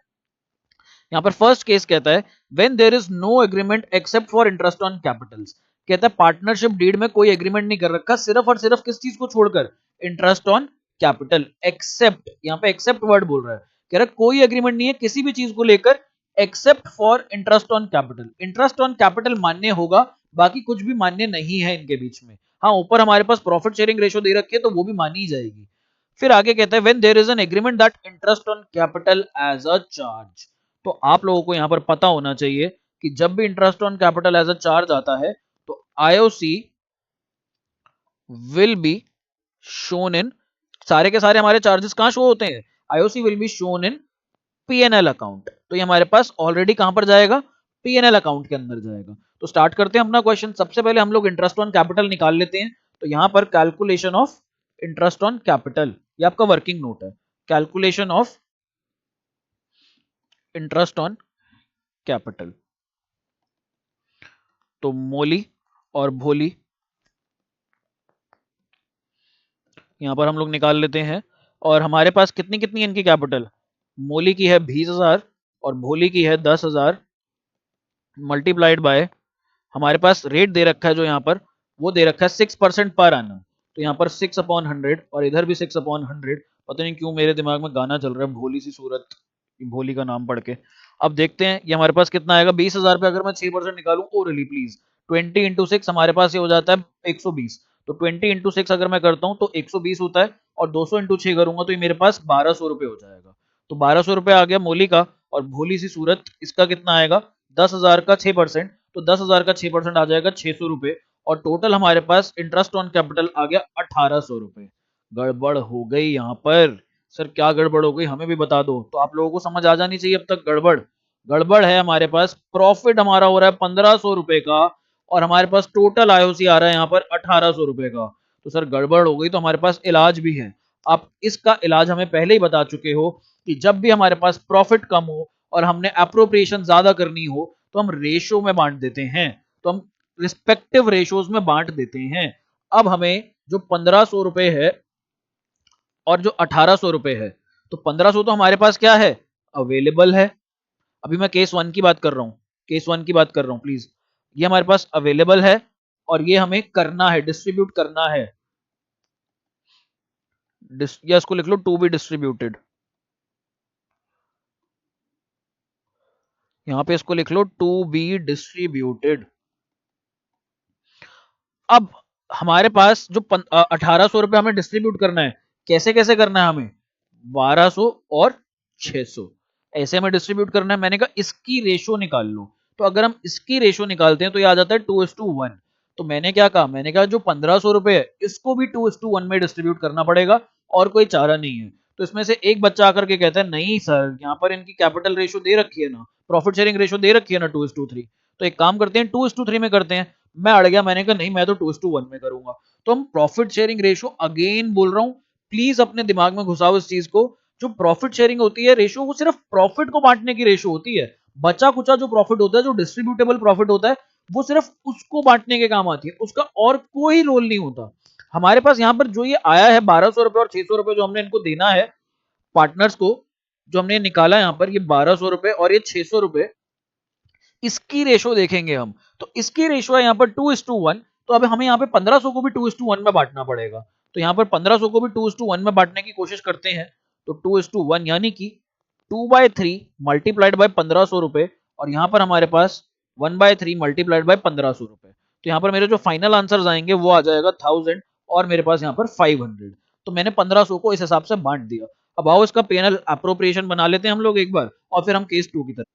यहाँ पर फर्स्ट केस कहता है when there is no agreement except for interest on capitals. कहता है पार्टनरशिप डीड में कोई एग्रीमेंट नहीं कर रखा, सिर्फ और सिर्फ किस चीज को छोड़कर? Interest on capital. एक्सेप्ट, यहाँ पे एक्सेप्ट वर्ड बोल रहा है, कह रहा है कोई एग्रीमेंट नहीं है किसी भी चीज को लेकर accept for interest on capital. Interest on capital मान्य होगा, बाकी कुछ भी मान्य नहीं है इनके बीच में। हाँ, ऊपर हमारे पास प्रॉफिट शेयरिंग रेशियो दे रखी है तो वो भी मानी जाएगी। फिर आगे कहता है when there is an agreement that interest on capital as a charge. तो आप लोगों को यहां पर पता होना चाहिए कि जब भी interest on capital as a charge आता है तो IOC will be shown in, सारे के सारे हमारे चार्जेस कहां शो होते हैं? IOC will be shown in PNL account. तो ये हमारे पास ऑलरेडी कहां पर जाएगा? पीएनएल अकाउंट के अंदर जाएगा। तो स्टार्ट करते हैं अपना क्वेश्चन। सबसे पहले हम लोग इंटरेस्ट ऑन कैपिटल निकाल लेते हैं। तो यहां पर calculation of interest on capital, ये आपका वर्किंग नोट है। Calculation of interest on capital. तो मोली और भोली यहां पर हम लोग निकाल लेते हैं। और हमारे पास कितनी कितनी इनकी कैपिटल? मोली की है 20,000 और भोली की है 10,000, मल्टीप्लाइड बाय, हमारे पास रेट दे रखा है जो यहाँ पर, वो दे रखा है 6% पर एनम। तो यहाँ पर 6/100 और इधर भी 6/100। पता नहीं क्यों मेरे दिमाग में गाना चल रहा है भोली सी सूरत, भोली का नाम पढ़ के। अब देखते हैं ये हमारे पास कितना आएगा। 20,000 पे अगर मैं 6% निकालूं, ओ रिली प्लीज, 20 × 6 हमारे पास ये हो जाता है 120। तो 20 × 6 अगर मैं करता हूँ तो 120 होता है, और 200 × 6 करूंगा तो ये मेरे पास 1200 रुपए हो जाएगा। तो 1200 रुपए आ गया मोली का। और भोली सी सूरत, इसका कितना आएगा? 10,000 का 6%, तो 10,000 का 6% आ जाएगा 600 रुपए। और टोटल हमारे पास इंटरेस्ट ऑन कैपिटल आ गया 1800 रुपए। गड़बड़ हो गई यहाँ पर। सर क्या गड़बड़ हो गई, हमें भी बता दो। तो आप लोगों को समझ आ जानी चाहिए अब तक। गड़बड़ गड़बड़ है हमारे पास। प्रॉफिट हमारा हो रहा है 1500 रुपए का, और हमारे पास टोटल आईओसी आ रहा है यहाँ पर 1800 रुपए का। तो सर गड़बड़ हो गई। तो हमारे पास इलाज भी है। आप इसका इलाज हमें पहले ही बता चुके हो कि जब भी हमारे पास प्रॉफिट कम हो और हमने अप्रोप्रिएशन ज्यादा करनी हो तो हम रेशो में बांट देते हैं। तो हम रिस्पेक्टिव रेशोज में बांट देते हैं। अब हमें जो 1500 रुपए है और जो 1800 रुपए है, तो 1500 तो हमारे पास क्या है? अवेलेबल है। अभी मैं केस 1 की बात कर रहा हूं। केस 1 की बात कर रहा हूं प्लीज। ये हमारे पास अवेलेबल है और ये हमें करना है, डिस्ट्रीब्यूट करना है। या इसको लिख लो टू बी डिस्ट्रीब्यूटेड, यहां पे इसको लिख लो टू बी डिस्ट्रीब्यूटेड। अब हमारे पास जो 1800 रुपए हमें डिस्ट्रीब्यूट करना है, कैसे कैसे करना है हमें, 1200 और 600 ऐसे हमें डिस्ट्रीब्यूट करना है। मैंने कहा इसकी रेशो निकाल लो, तो अगर हम इसकी रेशो निकालते हैं तो ये आ जाता है 2:1। तो मैंने क्या कहा, मैंने कहा जो 1500 रुपए है इसको भी 2:1 में डिस्ट्रीब्यूट करना पड़ेगा और कोई चारा नहीं है। तो इसमें से एक बच्चा आकर के कहता है नहीं सर, यहाँ पर इनकी कैपिटल रेशो दे रखी है ना, प्रॉफिट शेयरिंग रेशो दे रखी है ना 2:3। तो एक काम करते हैं 2:3 में करते हैं। मैं अड़ गया, मैंने कहा नहीं मैं तो 2:1 में करूंगा। तो हम प्रॉफिट शेयरिंग रेशो, अगेन बोल रहा हूं प्लीज अपने दिमाग में घुसाओ इस चीज को, जो प्रॉफिट शेयरिंग होती है रेशो, वो सिर्फ प्रॉफिट को बांटने की रेशो होती है। बचा कुचा जो प्रॉफिट होता है, जो डिस्ट्रीब्यूटेबल प्रॉफिट होता है, वो सिर्फ उसको बांटने के काम आती है, उसका और कोई रोल नहीं होता। हमारे पास यहाँ पर जो ये आया है 1200 रुपए और 600 रुपए जो हमने इनको देना है पार्टनर्स को, जो हमने निकाला यहाँ पर ये 1200 रुपए और ये 600 रुपए, इसकी रेशो देखेंगे हम। तो इसकी रेशो है यहाँ पर 2:1। तो अब हमें यहाँ पे 1500 को भी 2:1 में बांटना पड़ेगा। तो यहाँ पर 1500 को भी 2:1 में बांटने की कोशिश करते हैं। तो 2:1 यानी कि 2/3 मल्टीप्लाइड बाय 1500 रुपए, और यहाँ पर हमारे पास 1/3 मल्टीप्लाइड बाय 1500 रुपए। तो यहाँ पर मेरे जो फाइनल आंसर आएंगे वो आ जाएगा 1000 और मेरे पास यहाँ पर 500। तो मैंने 1500 को इस हिसाब से बांट दिया। अब आओ इसका पेनल अप्रोप्रिएशन बना लेते हैं हम लोग एक बार, और फिर हम केस 2 की तरफ।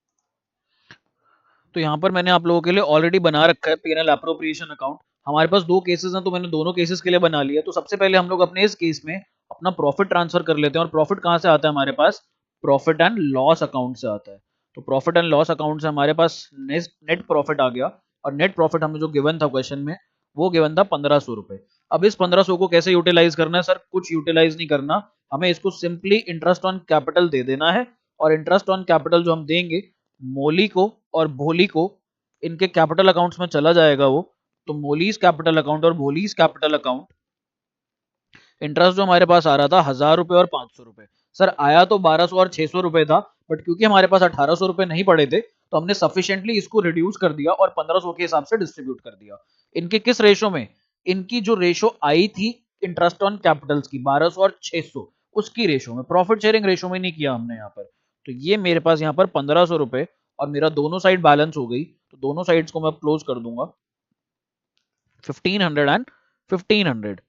तो यहाँ पर मैंने आप लोगों के लिए ऑलरेडी बना रखा है पीएनएल अप्रोप्रिएशन अकाउंट। हमारे पास दो केसेस हैं तो मैंने दोनों केसेस के लिए बना लिया। तो सबसे पहले हम लोग अपने इस केस में अपना प्रॉफिट ट्रांसफर कर लेते हैं। और प्रॉफिट कहाँ से आता है हमारे पास, प्रॉफिट एंड लॉस अकाउंट से आता है। तो प्रॉफिट एंड लॉस अकाउंट से हमारे पास नेट प्रॉफिट आ गया, और नेट प्रॉफिट हमें जो गिवन था क्वेश्चन में, वो गिवन था 1500 रुपए। अब इस 1500 को कैसे यूटिलाइज करना है सर, कुछ यूटिलाइज नहीं करना, हमें इसको सिंपली इंटरेस्ट ऑन कैपिटल दे देना है। और इंटरेस्ट ऑन कैपिटल जो हम देंगे, मोली को और भोली को, इनके कैपिटल अकाउंट्स में चला जाएगा वो। तो मोलीज कैपिटल अकाउंट और भोलीज कैपिटल अकाउंट, इंटरेस्ट जो हमारे पास आ रहा था 1000 रुपए और 500 रुपए। सर आया तो 1200 और 600 रुपए था, बट क्योंकि हमारे पास 1800 रुपए नहीं पड़े थे तो हमने सफिशिएंटली इसको रिड्यूस कर दिया और 1500 के हिसाब से डिस्ट्रीब्यूट कर दिया। इनके किस रेशो में, इनकी जो रेशो आई थी इंटरेस्ट ऑन कैपिटल्स की 1200 और 600, उसकी रेशो में, प्रॉफिट शेयरिंग रेशो में नहीं किया हमने यहाँ पर। तो ये मेरे पास यहाँ पर 1500 रुपए और मेरा दोनों साइड बैलेंस हो गई। तो दोनों साइड्स को मैं क्लोज कर दूंगा 1500 एंड 1500।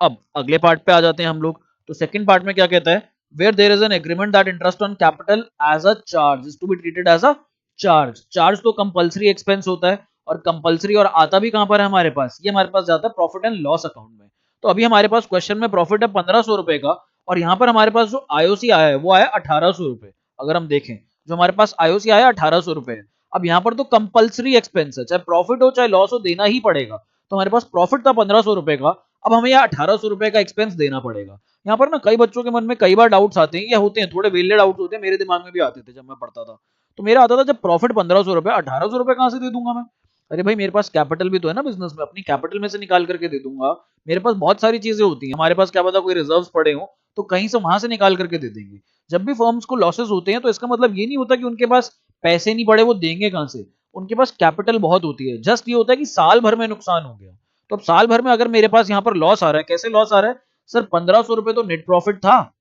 अब अगले पार्ट पे आ जाते हैं हम लोग। तो सेकंड पार्ट में क्या कहता है, where there is an agreement that interest on capital as a charge is to be treated as a charge. Charge तो कंपलसरी एक्सपेंस होता है, और कंपलसरी और आता भी कहां पर है हमारे पास, ये हमारे पास जाता है प्रॉफिट एंड लॉस अकाउंट में। तो अभी हमारे पास क्वेश्चन में प्रॉफिट है 1500 रुपए का, और यहाँ पर हमारे पास जो आईओसी आया है वो आया 1800 रुपए। अगर हम देखें जो हमारे पास आईओसी आया 1800 रुपए है। अब यहाँ पर तो कंपलसरी एक्सपेंस है, चाहे प्रॉफिट हो चाहे लॉस हो देना ही पड़ेगा। तो हमारे पास प्रॉफिट था 1500 रुपए का, अब हमें यहाँ 1800 रुपए का एक्सपेंस देना पड़ेगा। यहाँ पर ना कई बच्चों के मन में कई बार डाउट्स आते हैं, या होते हैं, थोड़े वेले डाउट्स होते हैं, मेरे दिमाग में भी आते थे जब मैं पढ़ता था। तो मेरा आता था जब प्रॉफिट 1500 रुपए, 1800 रुपए कहाँ से दे दूंगा मैं। अरे भाई मेरे पास कैपिटल भी तो है ना बिजनेस में, अपनी कैपिटल में से निकाल करके दे दूंगा। मेरे पास बहुत सारी चीजें होती हैं, हमारे पास क्या पता कोई रिजर्व्स पड़े हो तो कहीं से वहां से निकाल करके दे देंगे। जब भी फर्म्स को लॉसेस होते हैं तो इसका मतलब ये नहीं होता कि उनके पास पैसे नहीं पड़े, वो देंगे कहां से, उनके पास कैपिटल बहुत होती है। जस्ट ये होता है कि साल भर में नुकसान हो गया। तो अब साल भर में अगर मेरे पास यहाँ पर लॉस आ रहा है, कैसे लॉस आ रहा है सर, 1500 रुपए तो नेट प्रॉफिट था,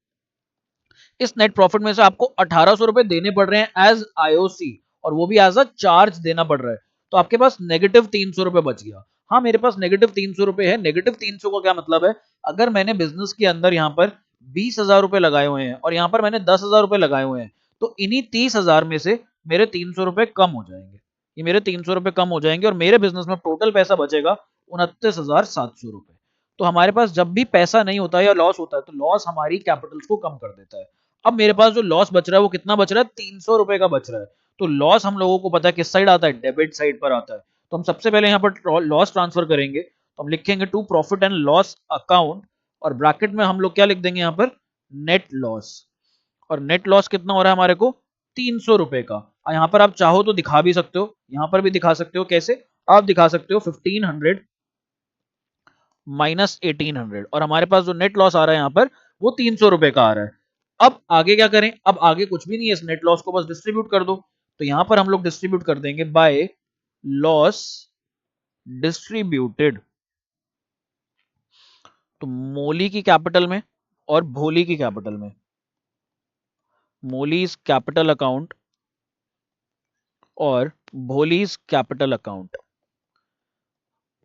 इस नेट प्रॉफिट में से आपको 1800 रुपए देने पड़ रहे हैं एज आईओसी, और वो भी एज अ चार्ज देना पड़ रहा है। तो आपके पास नेगेटिव 300 रुपए बच गया। हाँ मेरे पास नेगेटिव 300 रुपए है। नेगेटिव 300 का क्या मतलब है, अगर मैंने बिजनेस के अंदर यहाँ पर 20,000 रुपए लगाए हुए हैं और यहाँ पर मैंने 10,000 रुपए लगाए हुए हैं, तो इन्हीं 30,000 में से मेरे 300 रुपए कम हो जाएंगे। ये मेरे 300 रुपए कम हो जाएंगे और मेरे बिजनेस में टोटल पैसा बचेगा 29,700 रुपए। तो हमारे पास जब भी पैसा नहीं होता या लॉस होता है तो लॉस हमारी कैपिटल्स को कम कर देता है। अब मेरे पास जो लॉस बच रहा है वो कितना बच रहा है, 300 रुपए का बच रहा है। तो लॉस हम लोगों को पता है किस साइड आता है, डेबिट साइड पर आता है। तो हम सबसे पहले यहाँ पर लॉस ट्रांसफर करेंगे, तो हम लिखेंगे to profit and loss account, और ब्रैकेट में हम लोग क्या लिख देंगे यहाँ पर, नेट लॉस। और नेट लॉस कितना हो रहा है हमारे को, 300 रुपए का। और यहाँ पर आप चाहो तो दिखा भी सकते हो, यहाँ पर भी दिखा सकते हो। कैसे आप दिखा सकते हो, 1500 माइनस 1800, और हमारे पास जो नेट लॉस आ रहा है यहाँ पर वो 300 रुपए का आ रहा है। अब आगे क्या करें, अब आगे कुछ भी नहीं है, इस नेट लॉस को बस डिस्ट्रीब्यूट कर दो। तो यहां पर हम लोग डिस्ट्रीब्यूट कर देंगे बाय लॉस डिस्ट्रीब्यूटेड। तो मोली की कैपिटल में और भोली की कैपिटल में, मोलीज कैपिटल अकाउंट और भोलीज कैपिटल अकाउंट।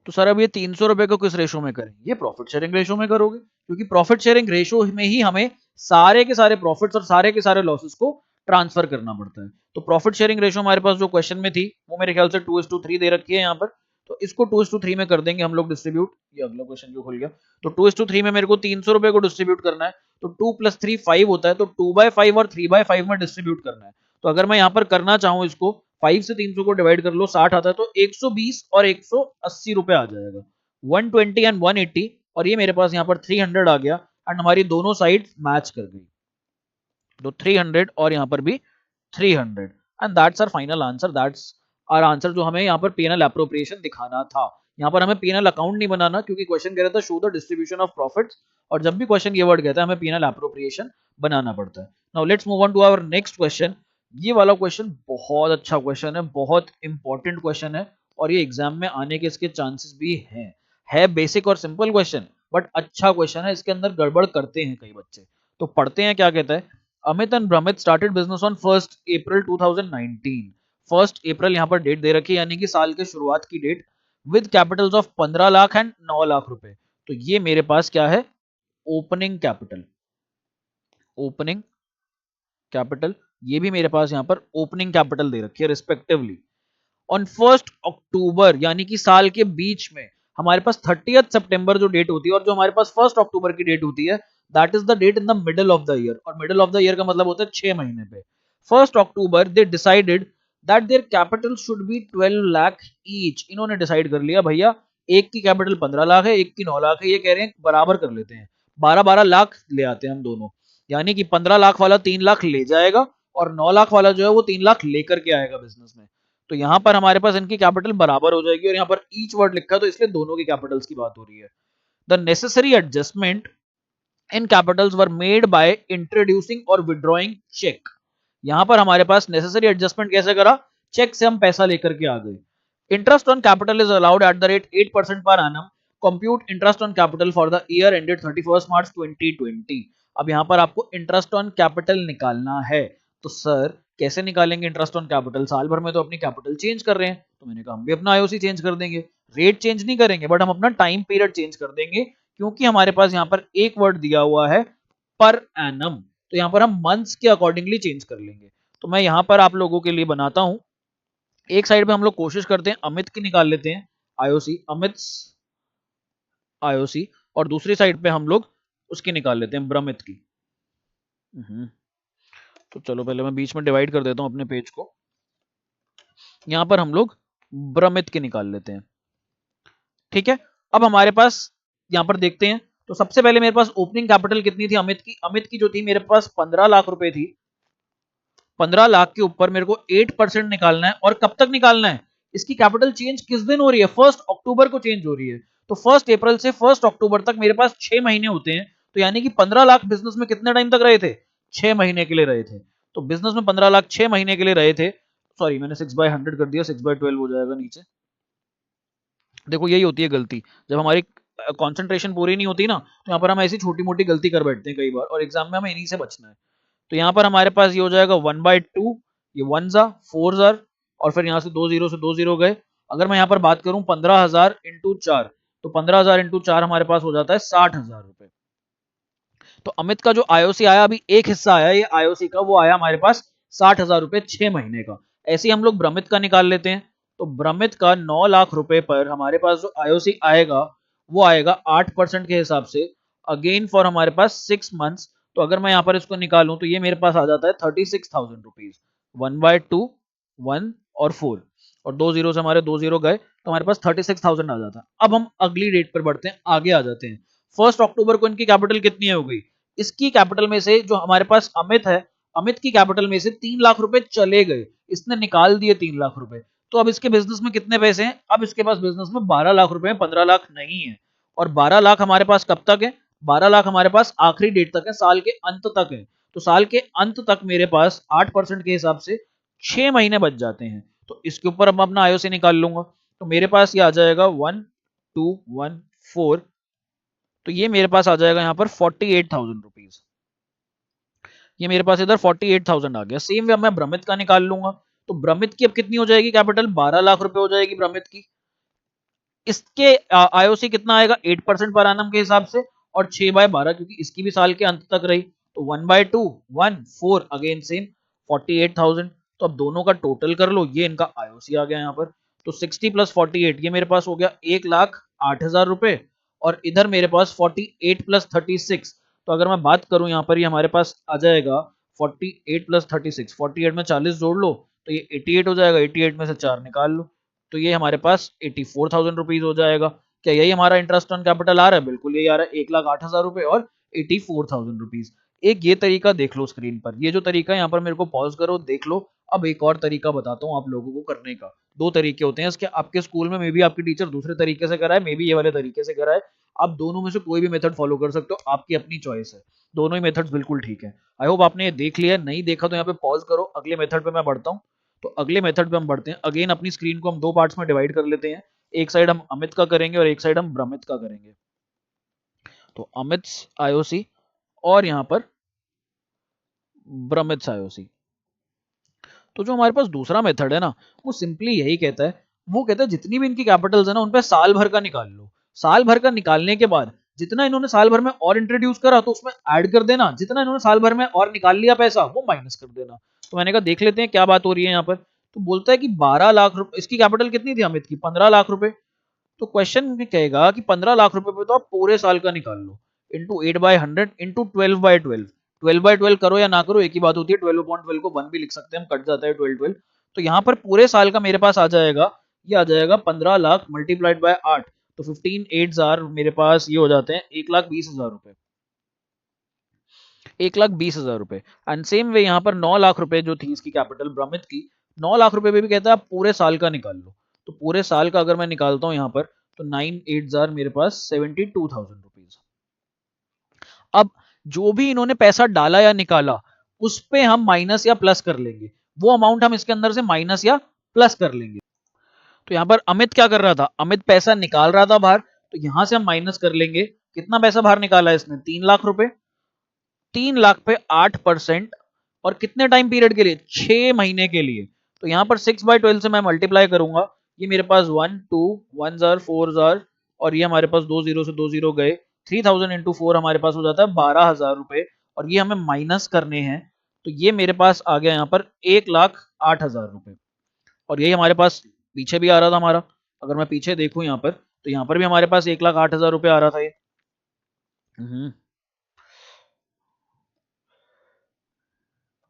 तो सर अब ये 300 रुपए को किस रेशो में करें? ये प्रॉफिट शेयरिंग रेशो में करोगे, क्योंकि प्रॉफिट शेयरिंग रेशो में ही हमें सारे के सारे प्रॉफिट्स और सारे के सारे लॉसेस को ट्रांसफर करना पड़ता है। तो प्रॉफिट शेयरिंग रेशो हमारे पास जो क्वेश्चन में थी वो मेरे ख्याल से 2:3 दे रखी है यहाँ पर। तो इसको 2:3 में कर देंगे हम लोग डिस्ट्रीब्यूट। ये अगला क्वेश्चन जो खुल गया। तो 2:3 में मेरे को 300 रुपए को डिस्ट्रीब्यूट करना है। तो 2 + 3 5 होता है, तो 2/5 और 3/5 में डिस्ट्रीब्यूट करना है। तो अगर मैं यहाँ पर करना चाहूँ इसको 5 से 300 को डिवाइड कर लो, 60 आता है, तो 120 और 180 रुपए आ जाएगा। 120 एंड 180, और ये मेरे पास यहाँ पर 300 आ गया एंड हमारी दोनों साइड मैच कर गई। तो 300 और यहाँ पर भी 300 and that's our final answer. That's our answer जो हमें यहाँ पर पीएनएल एप्रोप्रिएशन दिखाना था। यहाँ पर हमें पीएनएल अकाउंट नहीं बनाना, क्योंकि क्वेश्चन कह रहा था show the distribution of profits, और जब भी क्वेश्चन ये वर्ड कहता है हमें पीएनएल एप्रोप्रिएशन बनाना पड़ता है। Now let's move on to our next question. ये वाला क्वेश्चन बहुत अच्छा क्वेश्चन है, बहुत इंपॉर्टेंट क्वेश्चन है, और ये एग्जाम में आने के इसके चांसेस भी हैं। है बेसिक और सिंपल क्वेश्चन, बट अच्छा क्वेश्चन है। इसके अंदर गड़बड़ करते हैं कई बच्चे। तो पढ़ते हैं क्या कहता है। Amit and Bramit started business on 1 April 2019। 1 अप्रैल यहाँ पर डेट दे रखी है, यानी कि साल के शुरुआत की date, with capitals of 15 lakh and 9 lakh रुपए। तो ये मेरे पास क्या है? Opening capital. ओपनिंग कैपिटल, ये भी मेरे पास यहाँ पर ओपनिंग कैपिटल दे रखी है रिस्पेक्टिवली। ऑन 1 अक्टूबर, यानी कि साल के बीच में, हमारे पास 30 सितंबर जो डेट होती है, और जो हमारे पास 1 अक्टूबर की डेट होती है, that is the date in the middle of the year. और मिडल ऑफ द ईयर का मतलब होता है 6 महीने पे। 1 October they decided that their capital should be 12 lakh each. इन्होंने डिसाइड कर लिया भैया एक की कैपिटल 15 लाख है, एक की 9 लाख है, ये कह रहे हैं बराबर कर लेते हैं, 12-12 लाख ले आते हैं हम दोनों। यानी कि 15 लाख वाला 3 लाख ले जाएगा और 9 लाख वाला जो है वो 3 लाख लेकर के आएगा बिजनेस में। तो यहां पर हमारे पास इनकी कैपिटल बराबर हो जाएगी, और यहां पर ईच वर्ड लिखा है तो इसलिए दोनों की कैपिटल्स की बात हो रही है। The necessary adjustment in Capitals were made by introducing और विड्रॉइंग चेक। यहां पर हमारे पास नेसेसरी एडजस्टमेंट कैसे करा? चेक से हम पैसा लेकर के आ गए। Interest on capital is allowed at the rate 8% per annum. Compute interest on capital for the year ended 31 March 2020। अब यहां पर आपको इंटरेस्ट ऑन कैपिटल निकालना है। तो सर कैसे निकालेंगे इंटरेस्ट ऑन कैपिटल? साल भर में तो अपनी कैपिटल चेंज कर रहे हैं, तो मैंने कहा हम भी अपना आईओसी चेंज कर देंगे। रेट चेंज नहीं करेंगे, बट हम अपना टाइम पीरियड चेंज कर देंगे, क्योंकि हमारे पास यहाँ पर एक वर्ड दिया हुआ है पर एनम। तो यहाँ पर हम मंथ्स के अकॉर्डिंगली चेंज कर लेंगे। तो मैं यहाँ पर आप लोगों के लिए बनाता हूं, एक साइड पे हम लोग कोशिश करते हैं अमित की निकाल लेते हैं आईओसी, अमित आईओसी, और दूसरी साइड पे हम लोग उसकी निकाल लेते हैं ब्रमित की। तो चलो पहले मैं बीच में डिवाइड कर देता हूं अपने पेज को। यहां पर हम लोग ब्रमित की निकाल लेते हैं, ठीक है। अब हमारे पास यहां पर देखते हैं, तो सबसे पहले मेरे पास ओपनिंग कैपिटल कितनी थी अमित की? अमित की जो थी मेरे पास 15 लाख रुपए थी। 15 लाख के ऊपर मेरे को 8% निकालना है, और कब तक निकालना है? इसकी कैपिटल चेंज किस दिन हो रही है? 1 अक्टूबर को चेंज हो रही है। तो 1 अप्रैल से 1 अक्टूबर तक मेरे पास 6 महीने होते हैं। तो यानी कि 15 लाख बिजनेस में कितने टाइम तक रहे थे? 6 महीने के लिए रहे थे। तो बिजनेस में 15 लाख 6 महीने के लिए रहे थे। सॉरी मैंने 6/100 कर दिया, 6/12 हो जाएगा नीचे। देखो यही होती है गलती, जब हमारी कंसंट्रेशन पूरी नहीं होती ना, तो यहाँ पर हम ऐसी छोटी मोटी गलती कर बैठते हैं कई बार, और एग्जाम में हमें इन्हीं से बचना है। तो यहाँ पर हमारे पास ये हो जाएगा 1/2, ये 1 जा 4 जार, और फिर यहाँ से 2 जीरो से 2 जीरो गए। अगर मैं यहाँ पर बात करूं 15,000 इंटू 4, तो 15,000 इंटू 4 हमारे पास हो जाता है 60,000 रुपए। तो अमित का जो आईओसी आया, अभी एक हिस्सा आया ये आईओसी का, वो आया हमारे पास 60,000 रुपए 6 महीने का। ऐसे ही हम लोग ब्रमित का निकाल लेते हैं। तो ब्रमित का 9 लाख रुपए पर हमारे पास जो आईओसी आएगा वो आएगा 8% के हिसाब से, अगेन फॉर हमारे पास 6 मंथ्स। तो अगर मैं यहाँ पर इसको निकालूं तो ये मेरे पास आ जाता है 36,000 रुपीज। 1/2, 1 और 4, और 2 जीरो से हमारे 2 जीरो गए, तो हमारे पास 36,000 आ जाता है। अब हम अगली डेट पर बढ़ते हैं, आगे आ जाते हैं। 1 अक्टूबर को इनकी कैपिटल कितनी हो गई? इसकी कैपिटल में से जो हमारे पास अमित है, अमित की कैपिटल में से 3 लाख रुपए चले गए, इसने निकाल दिए 3 लाख रुपए। तो अब इसके बिजनेस में कितने पैसे हैं? अब इसके पास बिजनेस में 12 लाख रुपए हैं, 15 लाख नहीं है। और 12 लाख हमारे पास कब तक है? 12 लाख हमारे पास आखिरी डेट तक है, साल के अंत तक है। तो साल के अंत तक मेरे पास 8% के हिसाब से 6 महीने बच जाते हैं। तो इसके ऊपर अब मैं अपना आईओसी निकाल लूंगा। तो मेरे पास ये आ जाएगा 1214। तो ये मेरे पास आ जाएगा यहाँ पर 48,000 रुपीज। ये मेरे पास इधर 48,000 आ गया। सेम वे मैं भ्रमित का निकाल लूंगा। तो भ्रमित की अब कितनी हो जाएगी कैपिटल? 12 लाख रुपए हो जाएगी भ्रमित की। इसके आईओसी कितना आएगा? 8% पर एनम के हिसाब से, और 6/12 क्योंकि इसकी भी साल के अंत तक रही। तो 1/2 1/4 अगेन सेम 48,000। तो अब दोनों का टोटल कर लो, ये इनका आईओसी आ गया यहाँ पर। तो 60 प्लस 48 ये मेरे पास हो गया 1,08,000 रुपए। और इधर मेरे पास 48 प्लस 36, तो अगर मैं बात करूं यहाँ पर, ये हमारे पास आ जाएगा 48 प्लस 36, 48 में 40 जोड़ लो तो ये 88 हो जाएगा। 88 में से 4 निकाल लो तो ये हमारे पास 84,000 रुपीज हो जाएगा। क्या यही हमारा इंटरेस्ट ऑन कैपिटल आ रहा है? बिल्कुल यही आ रहा है, 1,08,000 रुपए और 84,000 रुपीज। एक ये तरीका देख लो स्क्रीन पर, ये जो तरीका है यहाँ पर मेरे को पॉज करो देख लो। अब एक और तरीका बताता हूँ आप लोगों को करने का। दो तरीके होते हैं इसके, आपके स्कूल में मे बी आपकी टीचर दूसरे तरीके से कराए, मे बी ये वाले तरीके से कराए। आप दोनों में से कोई भी मेथड फॉलो कर सकते हो, आपकी अपनी चॉइस है। दोनों ही मेथड्स बिल्कुल ठीक है। आई होप आपने ये देख लिया, नहीं देखा तो यहाँ पे पॉज करो, अगले मेथड पे मैं बढ़ता हूँ। तो अगले मेथड पे हम बढ़ते हैं। अगेन अपनी स्क्रीन को हम दो पार्ट्स में डिवाइड कर लेते हैं। एक साइड हम अमित का करेंगे और एक साइड हम भ्रमित का करेंगे। तो अमित आईओसी और यहाँ पर भ्रमित आईओसी। तो जो हमारे पास दूसरा मेथड है ना, वो सिंपली यही कहता है, वो कहता है जितनी भी इनकी कैपिटल्स है ना, उन पे साल भर का निकाल लो। साल भर का निकालने के बाद जितना इन्होंने साल भर में और इंट्रोड्यूस करा तो उसमें ऐड कर देना, जितना इन्होंने साल भर में और निकाल लिया पैसा वो माइनस कर देना। तो मैंने कहा देख लेते हैं क्या बात हो रही है यहाँ पर। तो बोलता है कि 12 लाख रुपए, इसकी कैपिटल कितनी थी अमित की? 15 लाख रुपए। तो क्वेश्चन में कहेगा कि 15 लाख रुपए पे तो आप पूरे साल का निकाल लो, इंटू 8/100 इंटू 12/12। 12/12 करो या ना करो एक ही बात होती है, 12/12 को 1 भी लिख सकते हैं हम, कट जाता है 12/12। तो यहाँ पर पूरे साल का मेरे पास आ जाएगा, ये आ जाएगा 15 लाख मल्टीप्लाइड बाय 8। तो 15 8 मेरे पास ये हो जाते हैं 1,20,000 रुपए। 1,20,000 रुपए। एंड सेम वे यहाँ पर 9 लाख रुपए जो थी इसकी कैपिटल भ्रमित की, 9 लाख रुपए पे भी कहता है आप पूरे साल का निकाल लो। तो पूरे साल का अगर मैं निकालता हूँ यहाँ पर, तो 9 8 मेरे पास 72,000 रुपीज। अब जो भी इन्होंने पैसा डाला या निकाला उस पे हम माइनस या प्लस कर लेंगे, वो अमाउंट हम इसके अंदर से माइनस या प्लस कर लेंगे। तो यहाँ पर अमित क्या कर रहा था? अमित पैसा निकाल रहा था बाहर, तो यहां से हम माइनस कर लेंगे। कितना पैसा बाहर निकाला है इसने? 3 लाख रुपए। 3 लाख पे 8%, और कितने टाइम पीरियड के लिए? 6 महीने के लिए। तो यहाँ पर 6/12 से मैं मल्टीप्लाई करूंगा, ये मेरे पास 1 2 1 जार 4 जार, और ये हमारे पास 2 जीरो से 2 जीरो गए। 3,000 इंटू 4 हमारे पास हो जाता है 12,000 रुपए, और ये हमें माइनस करने हैं। तो ये मेरे पास आ गया यहाँ पर 1,08,000 रुपए। और यही हमारे पास पीछे भी आ रहा था हमारा। अगर मैं पीछे देखूं यहाँ पर, तो यहाँ पर भी हमारे पास 1,08,000 रुपए आ रहा था ये।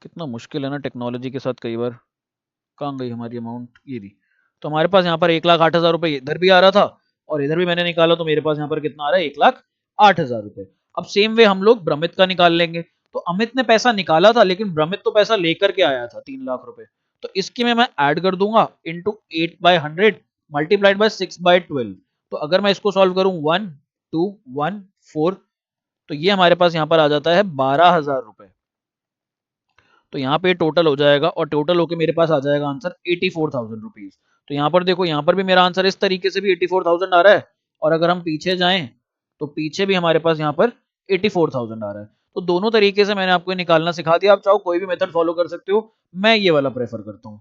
कितना मुश्किल है ना टेक्नोलॉजी के साथ कई बार। कहाँ गई हमारी अमाउंट? ये रही। तो हमारे पास यहाँ पर 1,08,000 रुपए इधर भी आ रहा था, और इधर भी मैंने निकाला, तो मेरे पास यहाँ पर कितना आ रहा है? 1,08,000 रुपए। अब सेम वे हम लोग भ्रमित का निकाल लेंगे। तो अमित ने पैसा निकाला था, लेकिन भ्रमित तो पैसा लेकर के आया था 3 लाख रुपए। तो इसकी में मैं ऐड कर दूंगा इंटू 8/100 मल्टीप्लाइड बाय 6/12। तो अगर मैं इसको सॉल्व करूं 1 2 1 4, तो ये हमारे पास यहाँ पर आ जाता है 12,000 रुपए। तो यहाँ पे टोटल हो जाएगा, और टोटल होके मेरे पास आ जाएगा आंसर 84,000 रुपीज। तो यहाँ पर देखो, यहाँ पर भी मेरा आंसर इस तरीके से भी 84,000 आ रहा है, और अगर हम पीछे जाएं तो पीछे भी हमारे पास यहाँ पर 84,000 आ रहा है। तो दोनों तरीके से मैंने आपको निकालना सिखा दिया। आप चाहो कोई भी मेथड फॉलो कर सकते हो, मैं ये वाला प्रेफर करता हूँ।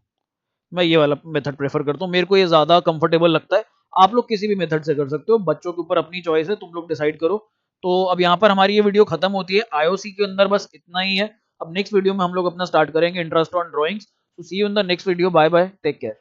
मैं ये वाला मेथड प्रेफर करता हूँ, मेरे को ये ज्यादा कंफर्टेबल लगता है। आप लोग किसी भी मेथड से कर सकते हो, बच्चों के ऊपर अपनी चॉइस है, तुम लोग डिसाइड करो। तो अब यहाँ पर हमारी ये वीडियो खत्म होती है। आईओसी के अंदर बस इतना ही है। अब नेक्स्ट वीडियो में हम लोग अपना स्टार्ट करेंगे इंटरेस्ट ऑन ड्राइंग्स। तो see you in the next video. Bye bye, take care.